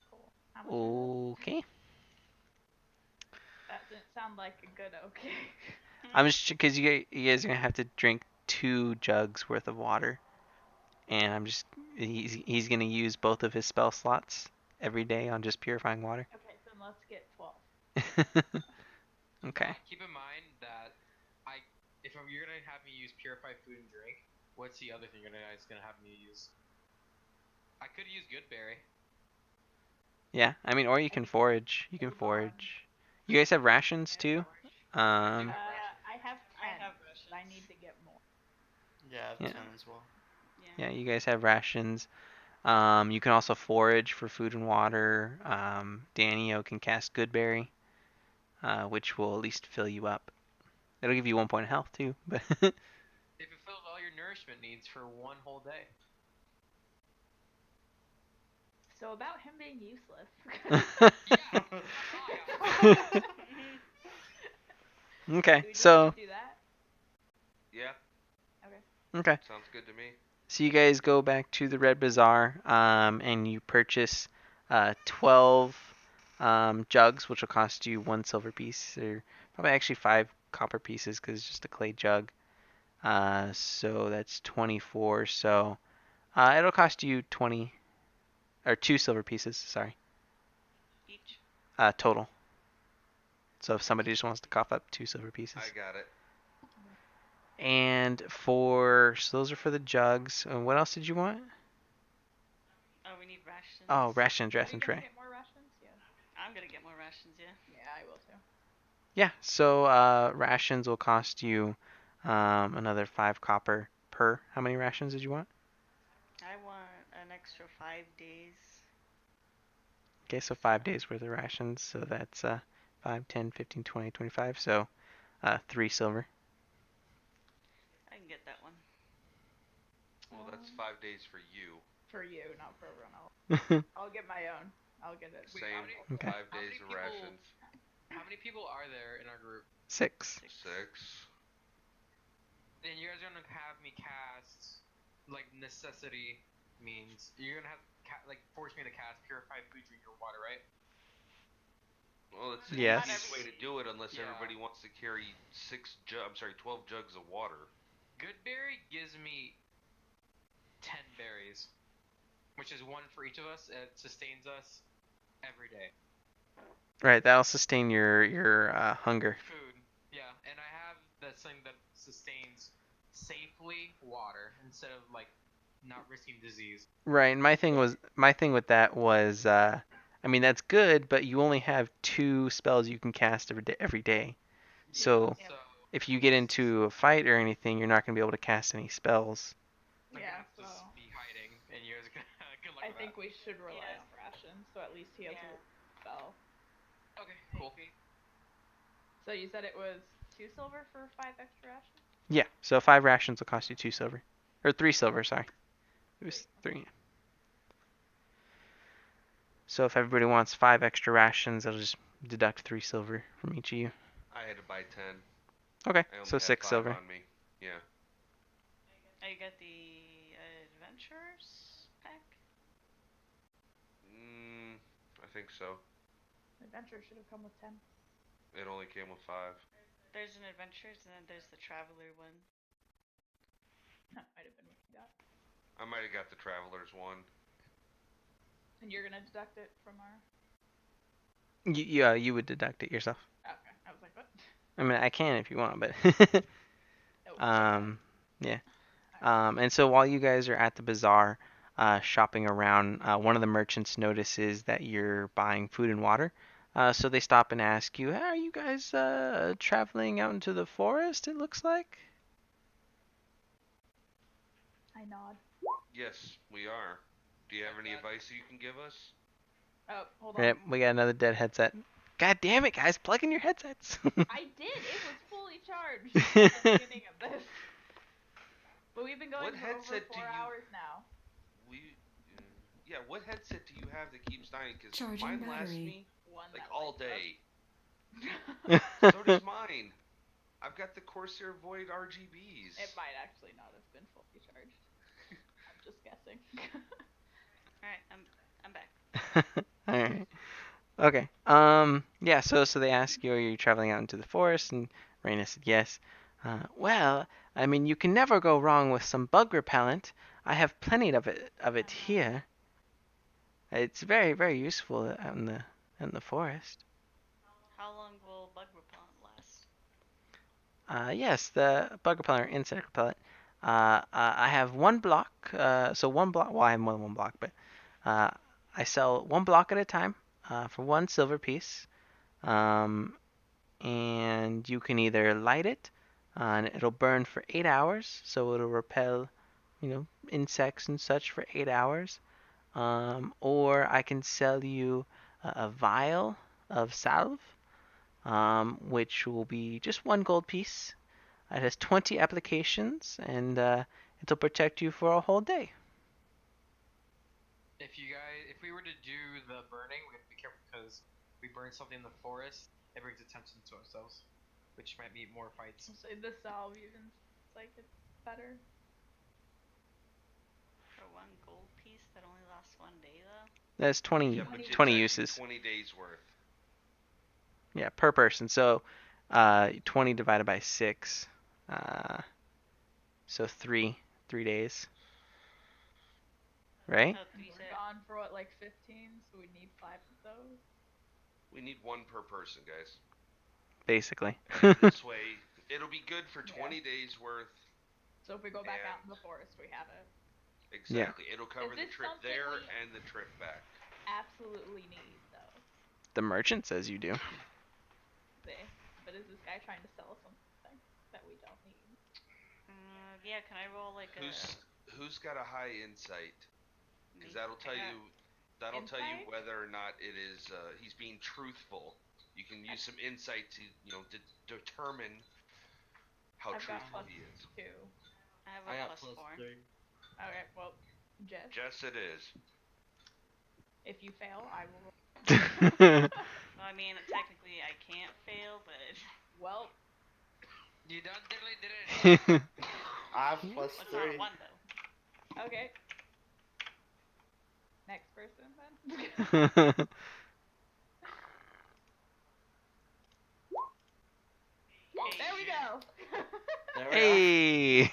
Cool. How much is it? Okay. That didn't sound like a good okay. I'm just because you guys are gonna have to drink 2 jugs worth of water, and he's gonna use both of his spell slots every day on just purifying water. Okay, then let's get 12. Okay. Keep in mind that you're gonna have me use purified food and drink, what's the other thing you're gonna have me use? I could use good berry. Yeah, I mean, or you can forage. You can Hold on. forage. You guys have rations too. I have 10. I have but I need to get more. Yeah, I have Yeah. 10 as well. Yeah, you guys have rations. You can also forage for food and water. Danio can cast Goodberry, which will at least fill you up. It'll give you 1 point of health too, but If it fills all your nourishment needs for 1 whole day. So about him being useless. Okay, Do we just so do that? Yeah, okay, sounds good to me. so you guys go back to the Red Bazaar, and you purchase 12 jugs, which will cost you 1 silver piece, or probably actually 5 copper pieces, because it's just a clay jug. So that's 24. So it'll cost you 20 or 2 silver pieces. Sorry. Each. Total. So if somebody just wants to cough up 2 silver pieces. I got it. And so those are for the jugs. And what else did you want? Oh, we need rations. Oh, rations, Are we rations, gonna right. get more rations? Yeah. I'm gonna get more rations, yeah. Yeah, I will too. Yeah, so rations will cost you another 5 copper per. How many rations did you want? I want an extra 5 days. Okay, so 5 days worth of rations. So that's 5, 10, 15, 20, 25. So 3 silver. I can get that one. Well, that's 5 days for you. For you, not for everyone else. I'll get my own. I'll get it. Wait, Same. how many- 5 5 how days many of people- rations. How many people are there in our group? 6. 6. then you guys are gonna have me cast, like necessity means you're gonna have like force me to cast purify food, drink, or water, right? Well, it's the Yes. easiest way to do it, unless Yeah. everybody wants to carry 12 jugs of water. Good berry gives me 10 berries, which is one for each of us. It sustains us every day. Right, that'll sustain your hunger. Food, yeah, and I have that thing that sustains safely water instead of like not risking disease. Right, and my thing with that was, I mean that's good, but you only have 2 spells you can cast every day. So Yeah, so if you get into a fight or anything, you're not gonna be able to cast any spells. I'm Yeah, gonna have to so be hiding, and you guys are gonna good luck I with think that. we should rely Yeah. on rations, so at least he has Yeah. a spell. Okay, cool. So you said it was 2 silver for 5 extra rations? Yeah, so 5 rations will cost you 2 silver, or 3 silver. Sorry, it was 3. So if everybody wants 5 extra rations, I'll just deduct 3 silver from each of you. I had to buy 10. Okay, I only so had 6 5 silver. on me. Yeah. Oh, you got the adventurers pack? I think so. Adventure should have come with 10. It only came with 5. There's an adventurers and then there's the traveler one. That might have been what you got. I might have got the traveler's one. And you're gonna deduct it from our. Yeah, you would deduct it yourself. Okay, I was like, what? I mean, I can if you want, but Oh, yeah. And so while you guys are at the bazaar, shopping around, one of the merchants notices that you're buying food and water. So they stop and ask you, "Hey, are you guys traveling out into the forest? It looks like." I nod. Yes, we are. Do you have any advice that you can give us? Oh, hold on. Yep, we got another dead headset. God damn it, guys! Plug in your headsets. I did. It was fully charged at the beginning of this. But we've been going What for over headset 4 do you- hours now. Yeah, what headset do you have that keeps dying? Because Charging mine lasts battery. me One like that all lights up. day. So does mine. I've got the Corsair Void RGBs. It might actually not have been fully charged. I'm just guessing. Alright, I'm back. All right. Okay. Yeah. So they ask you, are you traveling out into the forest? And Raina said yes. Well, I mean, you can never go wrong with some bug repellent. I have plenty of it here. It's very, very useful out in the forest. How long will bug repellent last? Yes, the bug repellent or insect repellent. I have 1 block. So 1 block. Well, I have more than 1 block, but I sell 1 block at a time for 1 silver piece. And you can either light it, and it'll burn for 8 hours, so it'll repel, insects and such for 8 hours. Or I can sell you a vial of salve, which will be just 1 gold piece. It has 20 applications, and it'll protect you for a whole day. If we were to do the burning, we have to be careful because we burn something in the forest, it brings attention to ourselves, which might mean more fights. So the salve even like it's better. For 1 gold piece that only lasts 1 day though? That's 20, Yeah, but it's 20 actually uses. 20 days worth. Yeah, per person. So 20 divided by 6. So 3 days. Right? Oh, And you we're said gone for what, like 15? So we need 5 of those. We need 1 per person, guys. Basically. This way, it'll be good for 20 days worth. So if we go back out in And- the forest, we have it. Exactly. It'll cover the this trip something there we- and the trip back. Absolutely need though. The merchant says you do. But is this guy trying to sell us something that we don't need? yeah, can I roll like Who's got a high insight? Because that'll tell I got- you. That'll tell you Insight? whether or not it is he's being truthful. You can use some insight to determine how I've got truthful plus he is. 2. I have I a got plus 4. 3. Okay, well, Jess, Yes, it is. if you fail, I will roll. Well, I mean, technically I can't fail, but Well, You done diddly did it. I have plus Well, it's not a 3. 1 though. Okay. Next person then. There we go. There we are. Hey.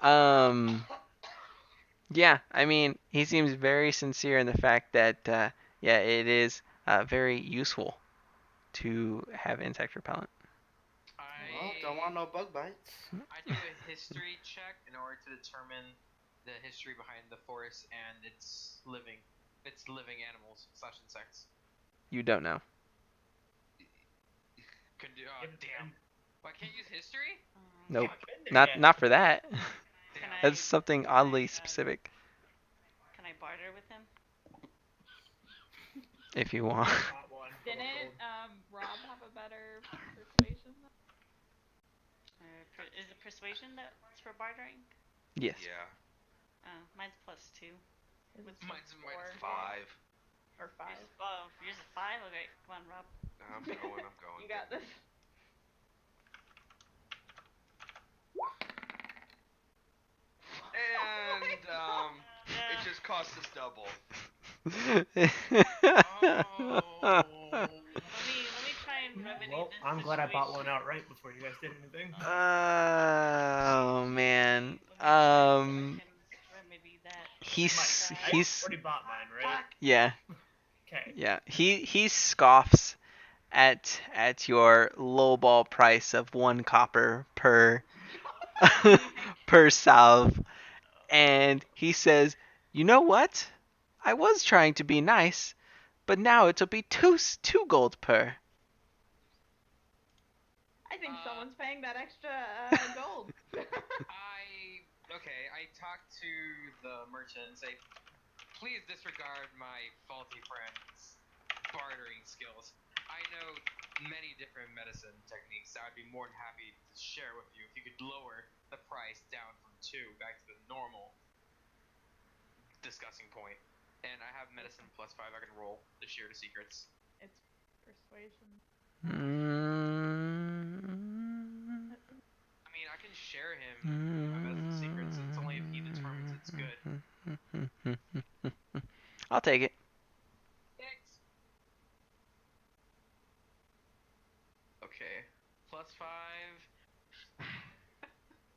um. Yeah, I mean, he seems very sincere in the fact that, yeah, it is very useful to have insect repellent. Well, don't want no bug bites. I do a history check in order to determine the history behind the forest and its living animals / insects. You don't know. Could do. Oh, damn. Well, I can't use history. Nope. Been there yet. Not for that. Can I, That's something can oddly I, specific. Can I barter with him? If you want. Got one. Didn't Gold. Rob have a better persuasion? Is it persuasion that's for bartering? Yes. Yeah. Mine's +2. Mine's Four. 5. Or 5. Yours is 5? Okay, come on, Rob. I'm going. You got this. And it just cost us double. Let me try and remedy Well, this I'm glad I bought one situation. outright before you guys did anything. Oh man. Let me try and remedy that. He's already bought mine, right? yeah. Okay. Yeah. He scoffs at your lowball price of 1 copper per per salve, and he says, "You know what? I was trying to be nice, but now it'll be two gold per." I think someone's paying that extra gold. I talk to the merchant and say, please disregard my faulty friend's bartering skills. I know many different medicine techniques. I would be more than happy to share with you if you could lower the price down from 2 back to the normal discussing point. And I have medicine +5 I can roll to share the secrets. It's persuasion. I mean, I can share him my medicine secrets. It's only if he determines it's good. I'll take it. Thanks. Okay. +5.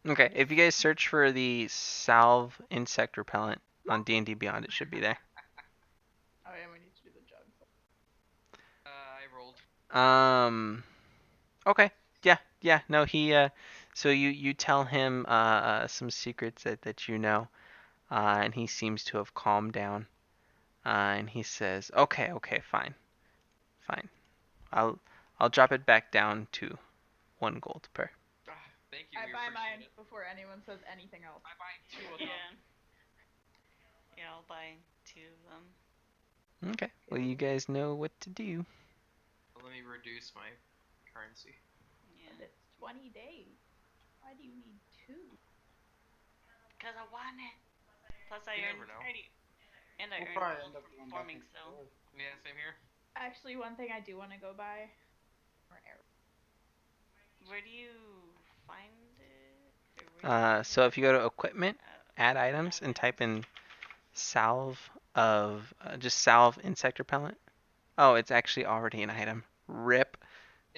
Okay, if you guys search for the salve insect repellent on D&D Beyond, it should be there. Oh yeah, we need to do the jug. I rolled. Okay. Yeah. No, he. So you tell him some secrets that you know, and he seems to have calmed down. And he says, "Okay, fine. I'll drop it back down to 1 gold per." Thank you. I we buy appreciate mine it. before anyone says anything else. I buy 2 of Yeah. them. Yeah, I'll buy 2 of them. Okay. Well, you guys know what to do. Let me reduce my currency. Yeah. And it's 20 days. Why do you need 2? Because I want it. Plus I You earn never know. 30. And I We'll earn probably gold end up for going back performing, and so. forth. Yeah, same here. Actually, one thing I do want to go buy are arrows. Where do you find it? Or where do you find So it? if you go to equipment, add items, and type in salve of just salve insect repellent. Oh, it's actually already an item. Rip.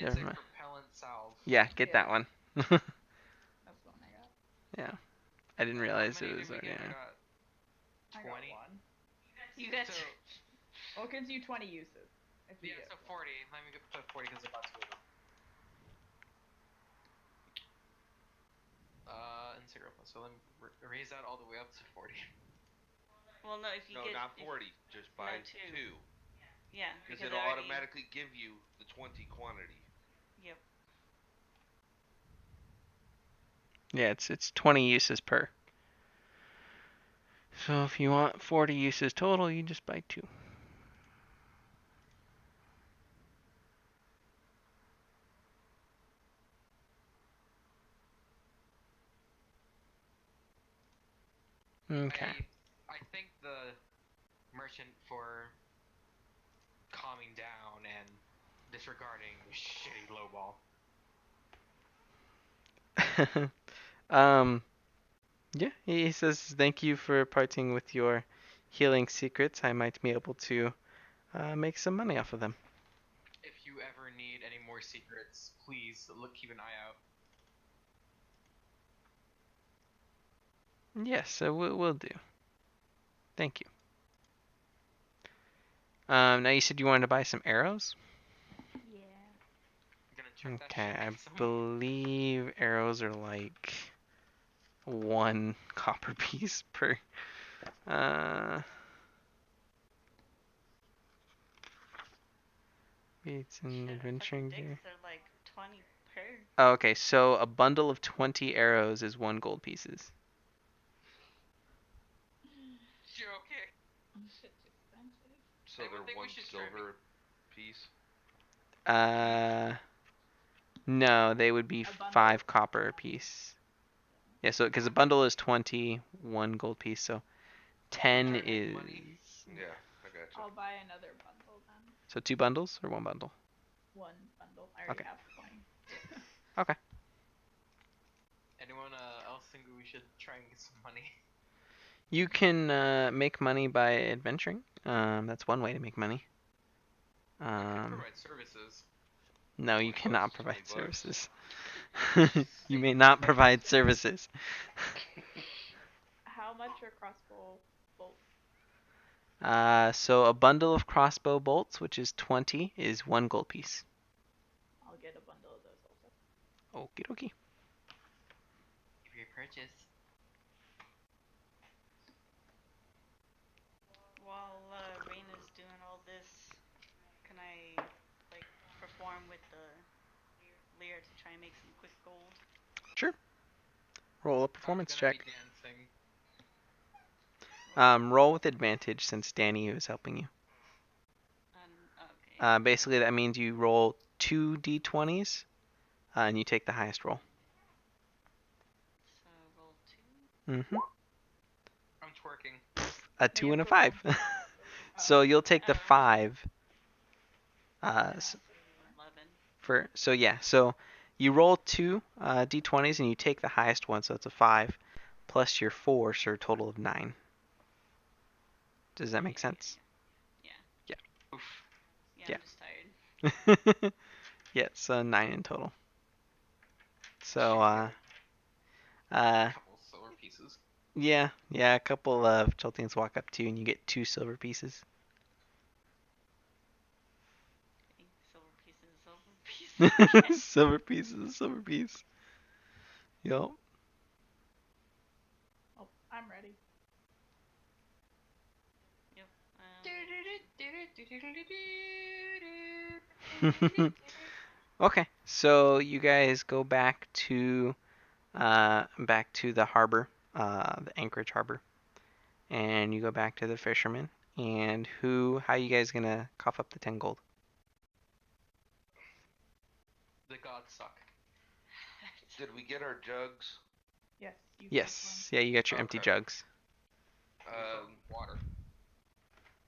Never Insect mind. repellent salve. Yeah, get that Yeah. one. That's the one I got. Yeah, I didn't realize How it many was did we already. get? Yeah. I got I got 20. 1. You got. So, Well, it gives you 20 uses. If you yeah, get so 40. Let me put 40 because I bought 2 of them. Insect repellent. So let me raise that all the way up to 40. Well, no, if you No, get. not 40. Just buy 2. 2. Yeah, Because because it'll I already. automatically give you the 20 quantity. Yep. Yeah, it's 20 uses per. So if you want 40 uses total, you just buy 2. Okay. I thank the merchant for calming down and disregarding shitty lowball. Yeah, he says thank you for parting with your healing secrets. I might be able to make some money off of them. If you ever need any more secrets, please keep an eye out. Yes, we'll do. Thank you. Now you said you wanted to buy some arrows? Yeah. I'm gonna check that Okay, shit I next time. believe arrows are like 1 copper piece per. It's an Shit, I thought adventuring the gear. dicks are like 20 per. Oh, okay, so a bundle of 20 arrows is 1 gold pieces. You're okay. Shit's expensive. So Anyone they're think we 1 should try silver piece. No, they would be A bundle? 5 copper a piece. Yeah, so because a bundle is 20, 1 gold piece, so 10 Better than is. money. Yeah, I gotcha. I'll buy another bundle then. So 2 bundles or 1 bundle? 1 bundle. I already Okay. have 20. Okay. Anyone else think we should try and get some money? You can make money by adventuring. That's one way to make money. I can provide services. No, you 20 cannot bucks is 20 provide bucks. services. You may not provide services. How much are crossbow bolts? So a bundle of crossbow bolts, which is 20, is 1 gold piece. I'll get a bundle of those also. Okie dokie. Give your purchase. While Raina's doing all this, can I like perform with the lyre to try and make some quick gold? Sure. Roll a performance I'm gonna check. be dancing. Roll with advantage since Danny is helping you. Okay. Basically, that means you roll 2 d20s, and you take the highest roll. So roll 2. Mm-hmm. I'm twerking. A 2 and a approval. 5. So you'll take the 5. So 11. So you roll 2 d20s and you take the highest one, so it's a 5, plus your 4, so a total of 9. Does that make sense? Oof. Yeah, Yeah. I'm just tired. Yeah, so 9 in total. So Couple silver pieces. yeah, a couple of Cheltians walk up to you and you get 2 silver pieces. Okay, silver pieces, silver pieces. Silver pieces, silver piece. Yup. Oh, I'm ready. Yep. Okay, so you guys go back to the harbor, the Anchorage harbor, and you go back to the fisherman. And how you guys gonna cough up the 10 gold? The gods suck. Did we get our jugs? Yes. You Yes, yeah, you got your empty Okay. jugs. We fill them with water.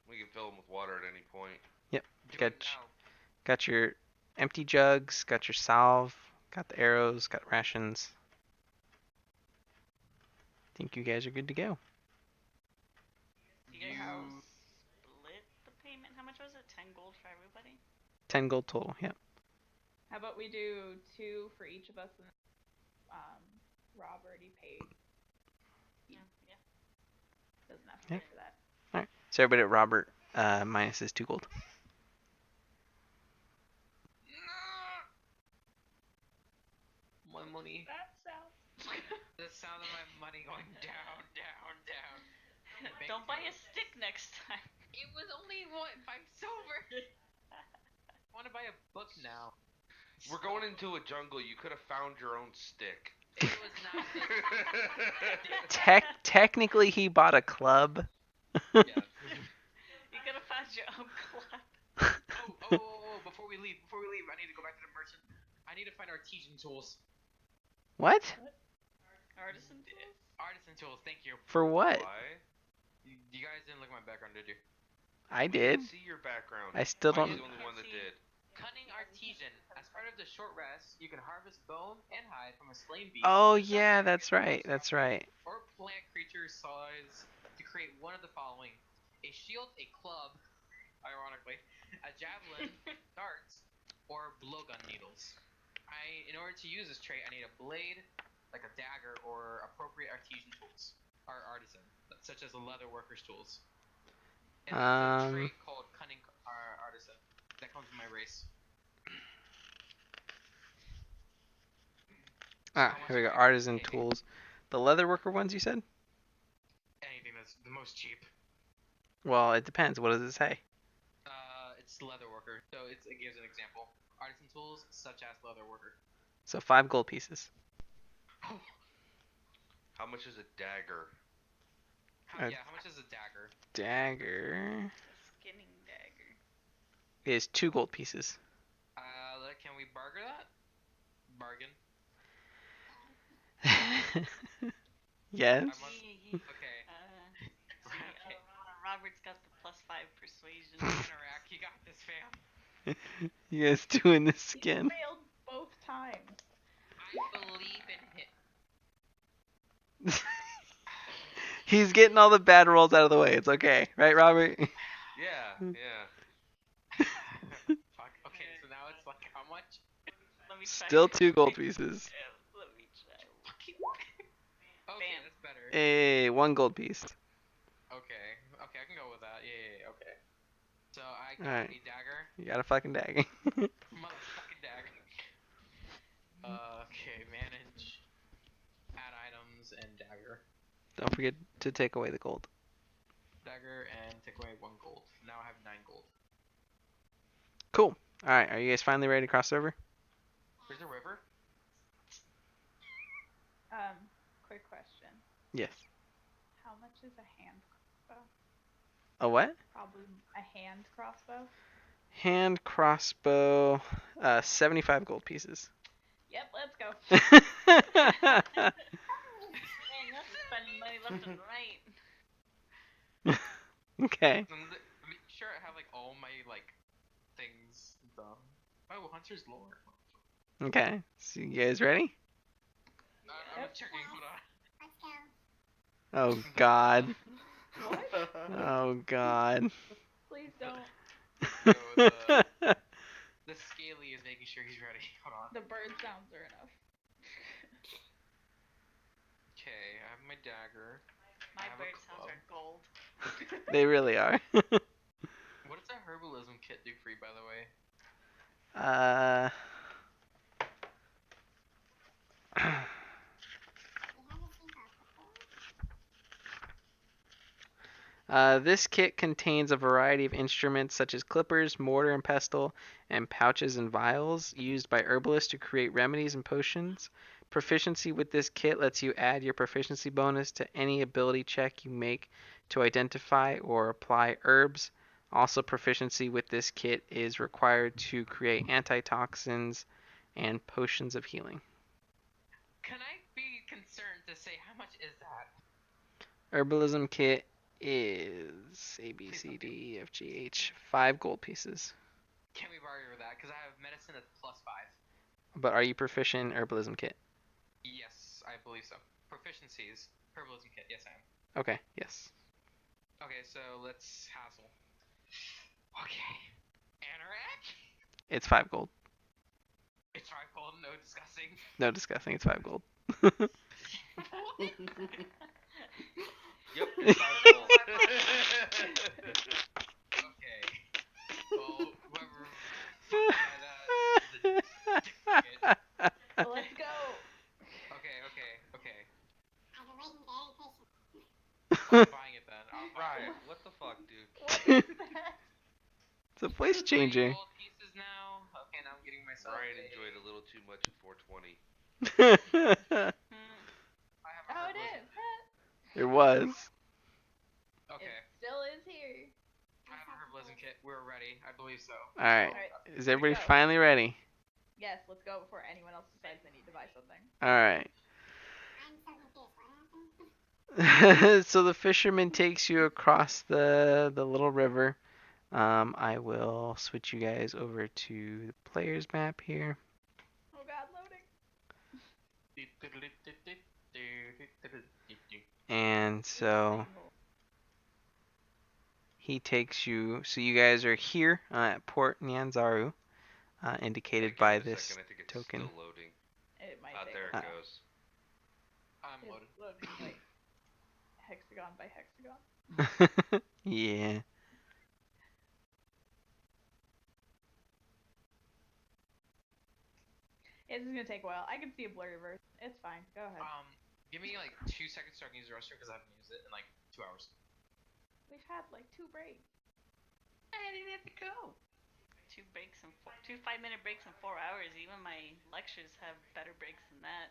We can fill them with water at any point. Do Got it now. Got your empty jugs, got your salve, got the arrows, got rations. Think you guys are good to go. You guys split the payment? How much was it? 10 gold for everybody? 10 gold total, yeah. How about we do 2 for each of us, and Rob already paid. Yeah. Doesn't have to Yeah. pay for that. Alright, so everybody at Robert minus is 2 gold. My money. That sounds. The sound of my money going down, down, down. Don't buy a stick next time. It was only 5 silver. I want to buy a book now. We're going into a jungle. You could have found your own stick. It was not Technically, he bought a club. Yeah. You could have found your own club. Oh, before we leave, I need to go back to the merchant. I need to find artisan tools. What? Artisan tools? Artisan tools, thank you. For what? Why? You guys didn't look at my background, did you? I We did. didn't see your background. I still I'm don't. the only one that did. Cunning Yeah, we Artesian. can- As part of the short rest, you can harvest bone and hide from a slain beast. Oh with a yeah, dagger that's right. That's right. or plant creature size to create one of the following: a shield, a club, ironically, a javelin, darts, or blowgun needles. In order to use this trait, I need a blade, like a dagger, or appropriate artisan tools, or artisan, such as the leather worker's tools. And there's a trait called Cunning Artisan that comes with my race. Here we go. Artisan tools. The leather worker ones you said? Anything that's the most cheap. Well, it depends. What does it say? It's leather worker. So it gives an example. Artisan tools such as leather worker. So 5 gold pieces. How much is a dagger? How much is a dagger? Dagger The skinning dagger. is 2 gold pieces. Can we bargain that? Bargain. Yes. Okay. Okay. Robert's got the +5 persuasion. Anorak, you got this, fam. You guys doing this He again? failed both times. I believe in him. He's getting all the bad rolls out of the way. It's okay, right, Robert? Yeah, yeah. Fuck. Okay, so now it's like how much? Let me try. Still 2 gold pieces. Yeah, let me try. Okay, Bam. that's better. Hey, 1 gold piece. Okay, I can go with that. Yeah, okay. So I got Alright. a dagger. You got a fucking dagger. Motherfucking dagger. Okay, manage. Add items and dagger. Don't forget to take away the gold. Dagger and take away 1 gold. Now I have 9 gold. Cool. Alright, are you guys finally ready to cross over? There's a river? Quick question. Yes. How much is a hand crossbow? A what? Probably a hand crossbow. Hand crossbow, 75 gold pieces. Yep, let's go. Man, that's spending money left and right. Okay. Make sure I have like all my like things done. Oh, Hunter's lore. Okay. So you guys ready? I'm Yep. checking. Hold on. Oh God. What? Oh God. Please don't. So the Scaly is making sure he's ready. Hold on. The bird sounds are enough. Okay, I have my dagger. My I have a bird sounds club. are gold. They really are. What does a herbalism kit do for you, by the way? This kit contains a variety of instruments such as clippers, mortar and pestle, and pouches and vials used by herbalists to create remedies and potions. Proficiency with this kit lets you add your proficiency bonus to any ability check you make to identify or apply herbs. Also, proficiency with this kit is required to create antitoxins and potions of healing. Can I be concerned to say how much is that? Herbalism kit is A, B, C, D, E, F, G, H. 5 gold pieces. Can we bargain with that? Because I have medicine that's +5. But are you proficient in herbalism kit? Yes, I believe so. Proficiencies. Herbalism kit. Yes, I am. Okay, yes. Okay, so let's hassle. Okay. Anorak? It's 5 gold. It's 5 gold, no discussing. No discussing, it's 5 gold. Yep. Okay. Well, whoever fucked that is a dickhead. Let's go. Okay. I'm buying it then. I'll buy Right. it. What the fuck, dude? What is that? It's a voice 3 changer. gold pieces now. Okay, now I'm getting myself Brian a... enjoyed a little too much at 420. I have a Oh, it herbalism. is. It was. Okay. It still is here. I have a herbalism kit. We're ready. I believe so. Alright. Alright. Is everybody go. finally ready? Yes, let's go before anyone else decides they need to buy something. Alright. So the fisherman takes you across the little river. I will switch you guys over to the player's map here. Oh god, loading. And so he takes you, so you guys are here at Port Nyanzaru, indicated Give by it a this second, I think it's token. still loading. It might take There a it while. goes. I'm It's loaded. loading like hexagon by hexagon. Yeah. This is gonna take a while. I can see a blurry version. It's fine. Go ahead. Give me like 2 seconds so I can use the restroom because I haven't used it in like 2 hours. We've had like 2 breaks. I didn't have to go. 2 5-minute breaks in 4 hours. Even my lectures have better breaks than that.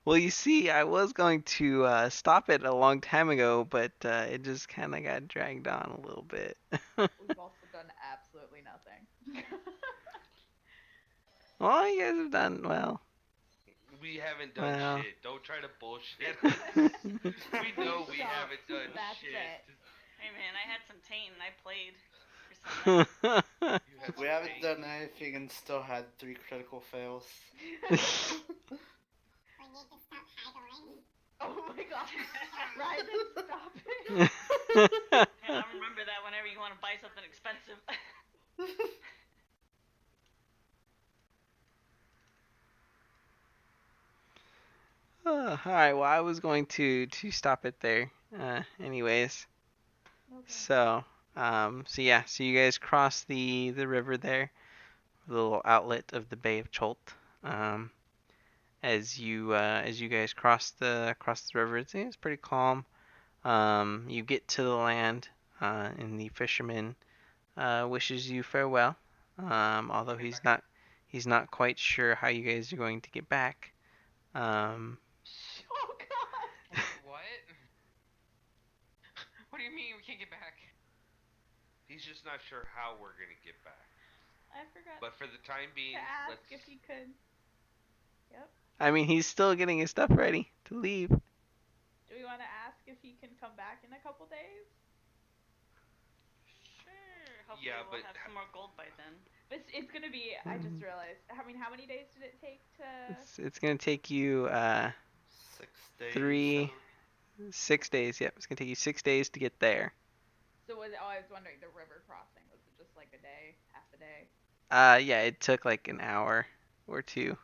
Well, you see, I was going to stop it a long time ago, but it just kind of got dragged on a little bit. We've also done absolutely nothing. Well, you guys have done well. We haven't done Well. shit. Don't try to bullshit. We We know we Stop. haven't done That's shit. it. Hey man, I had some taint and I played for some nights. You had We some haven't tape. done anything and still had 3 critical fails. Oh my god. Ryden, stop it. Yeah, I remember that whenever you want to buy something expensive. Alright, well, I was going to stop it there. Anyways. Okay. So yeah, so you guys cross the river there, the little outlet of the Bay of Cholt. As you guys cross the river, it's pretty calm. You get to the land, and the fisherman wishes you farewell. Although he's not quite sure how you guys are going to get back. Oh god. What? What do you mean we can't get back? He's just not sure how we're gonna get back. I forgot But for the time being, to ask let's. if he could. Yep. I mean, he's still getting his stuff ready to leave. Do we want to ask if he can come back in a couple days? Sure. Hopefully Yeah, we'll but- have some more gold by then. It's gonna be. I just realized. I mean, how many days did it take to? It's gonna take you 6 days. 6 days. Yep, it's gonna take you 6 days to get there. So was I was wondering the river crossing. Was it just like a day, half a day? Yeah, it took like an hour or 2 Okay.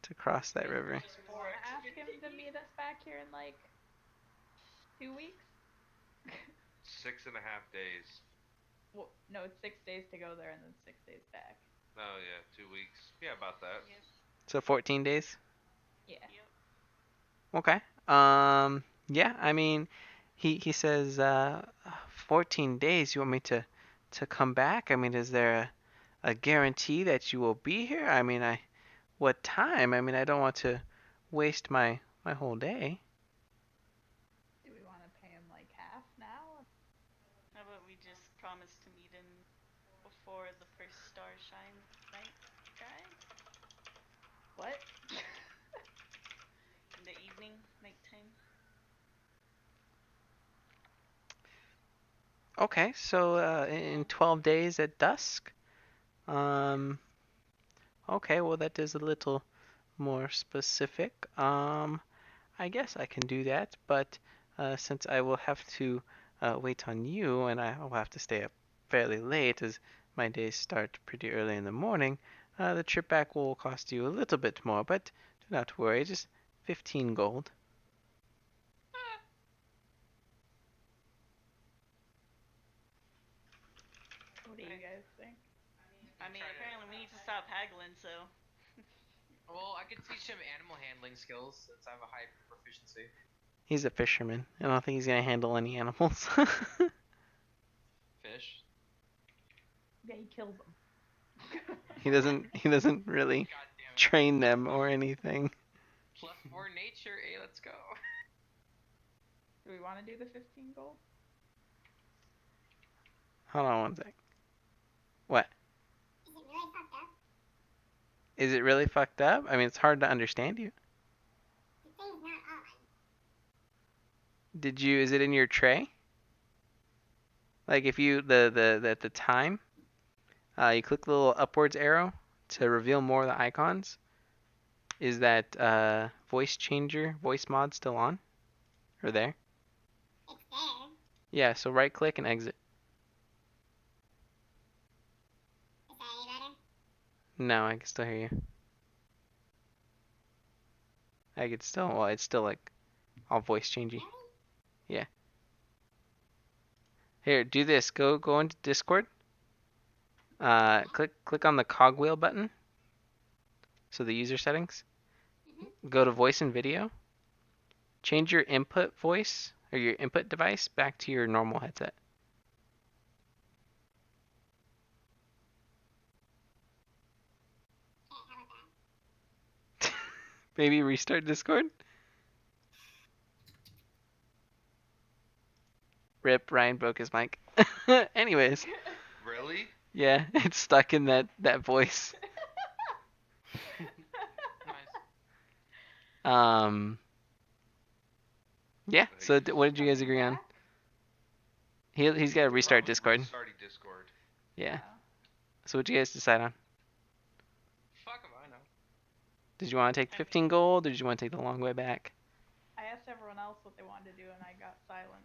to cross that river. Just Do you want to ask him to meet us back here in like 2 weeks? 6.5 days. Well, no, it's 6 days to go there and then 6 days back. Oh yeah, 2 weeks. Yeah, about that. Yep. So 14 days. Yeah. Yep. Okay. Yeah, I mean, he says 14 days. You want me to come back? I mean, is there a guarantee that you will be here? I mean, what time? I mean, I don't want to waste my whole day. Do we want to pay him like half now? How about we just promise to meet him before the first star shines night sky? What? In the evening, nighttime. Okay, so in 12 days at dusk. Okay, well that is a little more specific. I guess I can do that, but since I will have to wait on you and I will have to stay up fairly late as my days start pretty early in the morning, the trip back will cost you a little bit more, but do not worry, just 15 gold. What do you guys think? I mean, apparently we need to stop haggling, so. Well, I could teach him animal handling skills since I have a high proficiency. He's a fisherman. I don't think he's gonna handle any animals. Fish. Yeah, he kills them. He doesn't really God damn it. train them or anything. Plus 4 nature. Hey, let's go. Do we want to do the 15 gold? Hold on one sec. What? Is it really fucked up? I mean, it's hard to understand you. Did you? Is it in your tray? Like if you the time, you click the little upwards arrow to reveal more of the icons. Is that voice changer, voice mod still on? Or there? It's there. Yeah, so right click and exit. Is that any better? No, I can still hear you. I could still, well, it's still like all voice changey. Really? Here, do this. Go into Discord. Click on the cogwheel button. So the user settings. Go to voice and video. Change your input voice or your input device back to your normal headset. Okay, how about that? Maybe restart Discord. Rip, Ryan broke his mic. Anyways, Really? yeah, it's stuck in that voice. Nice. Yeah. So what did you guys agree on? He's got to restart Discord. Restarting Discord. Yeah. So what you guys decide on? Fuck if I know. Did you want to take 15 gold, or did you want to take the long way back? I asked everyone else what they wanted to do, and I got silent.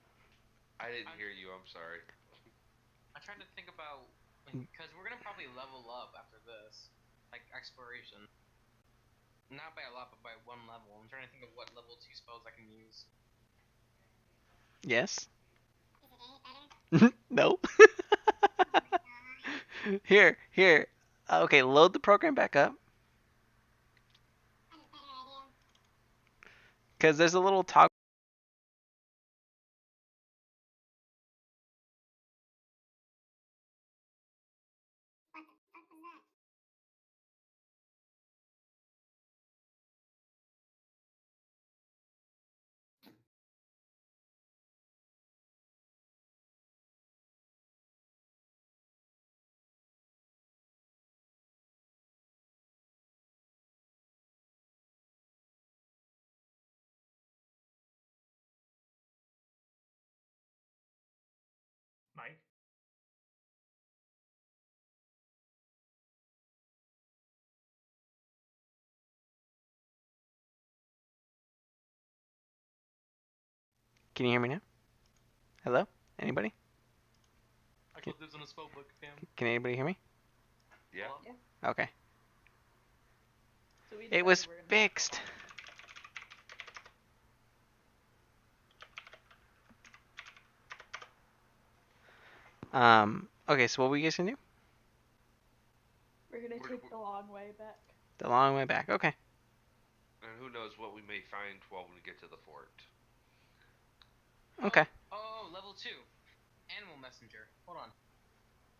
I didn't hear you. I'm sorry. I'm trying to think about because we're gonna probably level up after this, like exploration. Not by a lot, but by one level. I'm trying to think of what level 2 spells I can use. Yes. Is it any better? No. Uh, Here. Okay, load the program back up. I have a better idea. Because there's a little toggle. What the fuck was that? Mike? Can you hear me now? Hello? Anybody? I closed this on a spell book, fam. Can anybody hear me? Yeah. Okay. So we It decided was we're gonna- fixed. Okay, so what were you guys gonna do? We're gonna We're- take the long way back. The long way back. Okay. And who knows what we may find while we get to the fort. Okay. Oh, level 2. Animal messenger. Hold on.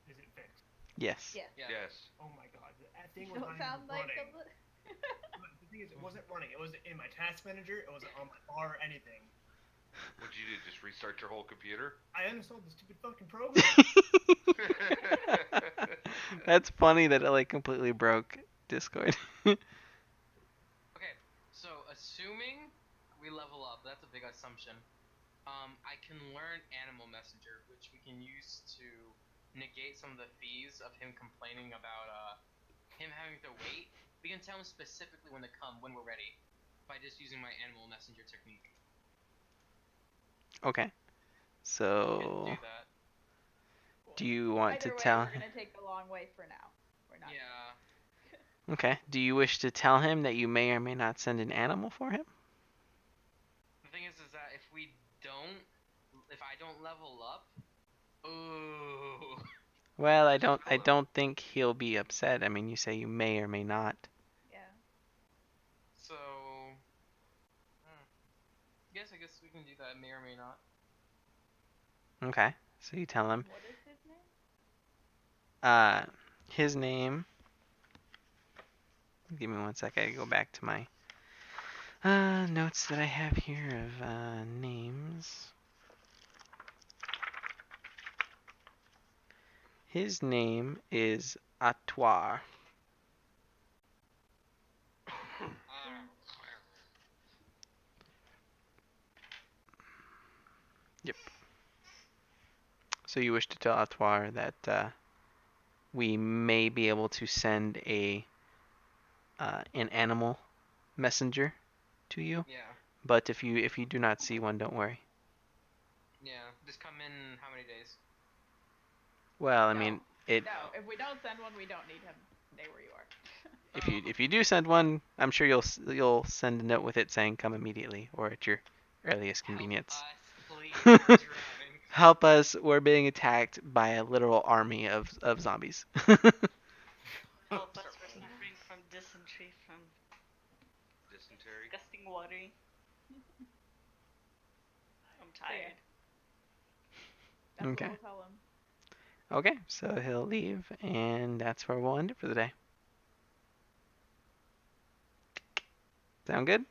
Is it fixed? Yes. Yeah. Yeah. Yes. Oh my god, that thing You was don't not sound even like running. a But the thing is, it wasn't running. It wasn't in my task manager. It wasn't on my bar or anything. What'd you do? Just restart your whole computer? I uninstalled the stupid fucking program. That's funny that it like completely broke Discord. Okay, so assuming we level up, that's a big assumption. I can learn Animal Messenger, which we can use to negate some of the fees of him complaining about him having to wait. We can tell him specifically when to come when we're ready by just using my Animal Messenger technique. Okay. We So, can do that. do you want Either to way, tell we're him? gonna take the long way for now. We're not. Yeah. Okay. Do you wish to tell him that you may or may not send an animal for him? The thing is that if I don't level up, ooh. Well, I don't think he'll be upset. I mean, you say you may or may not. Yeah. So, I guess we can do that. May or may not. Okay. So you tell him. What is his name? His name. Give me 1 sec. I gotta go back to my notes that I have here of names. His name is Atoir. So you wish to tell Atoir that we may be able to send an animal messenger to you, Yeah. but if you do not see one, don't worry. Yeah. Just come in how many days? Well, I No. mean, it. No, if we don't send one, we don't need him. Stay where you are. If you do send one, I'm sure you'll send a note with it saying come immediately or at your earliest convenience. Help us, please. We're drowning. Help us! We're being attacked by a literal army of zombies. Help us, we're suffering from dysentery from Dysentery. disgusting water. I'm yeah. tired. That's Okay. what we'll tell him. Okay, so he'll leave, and that's where we'll end it for the day. Sound good?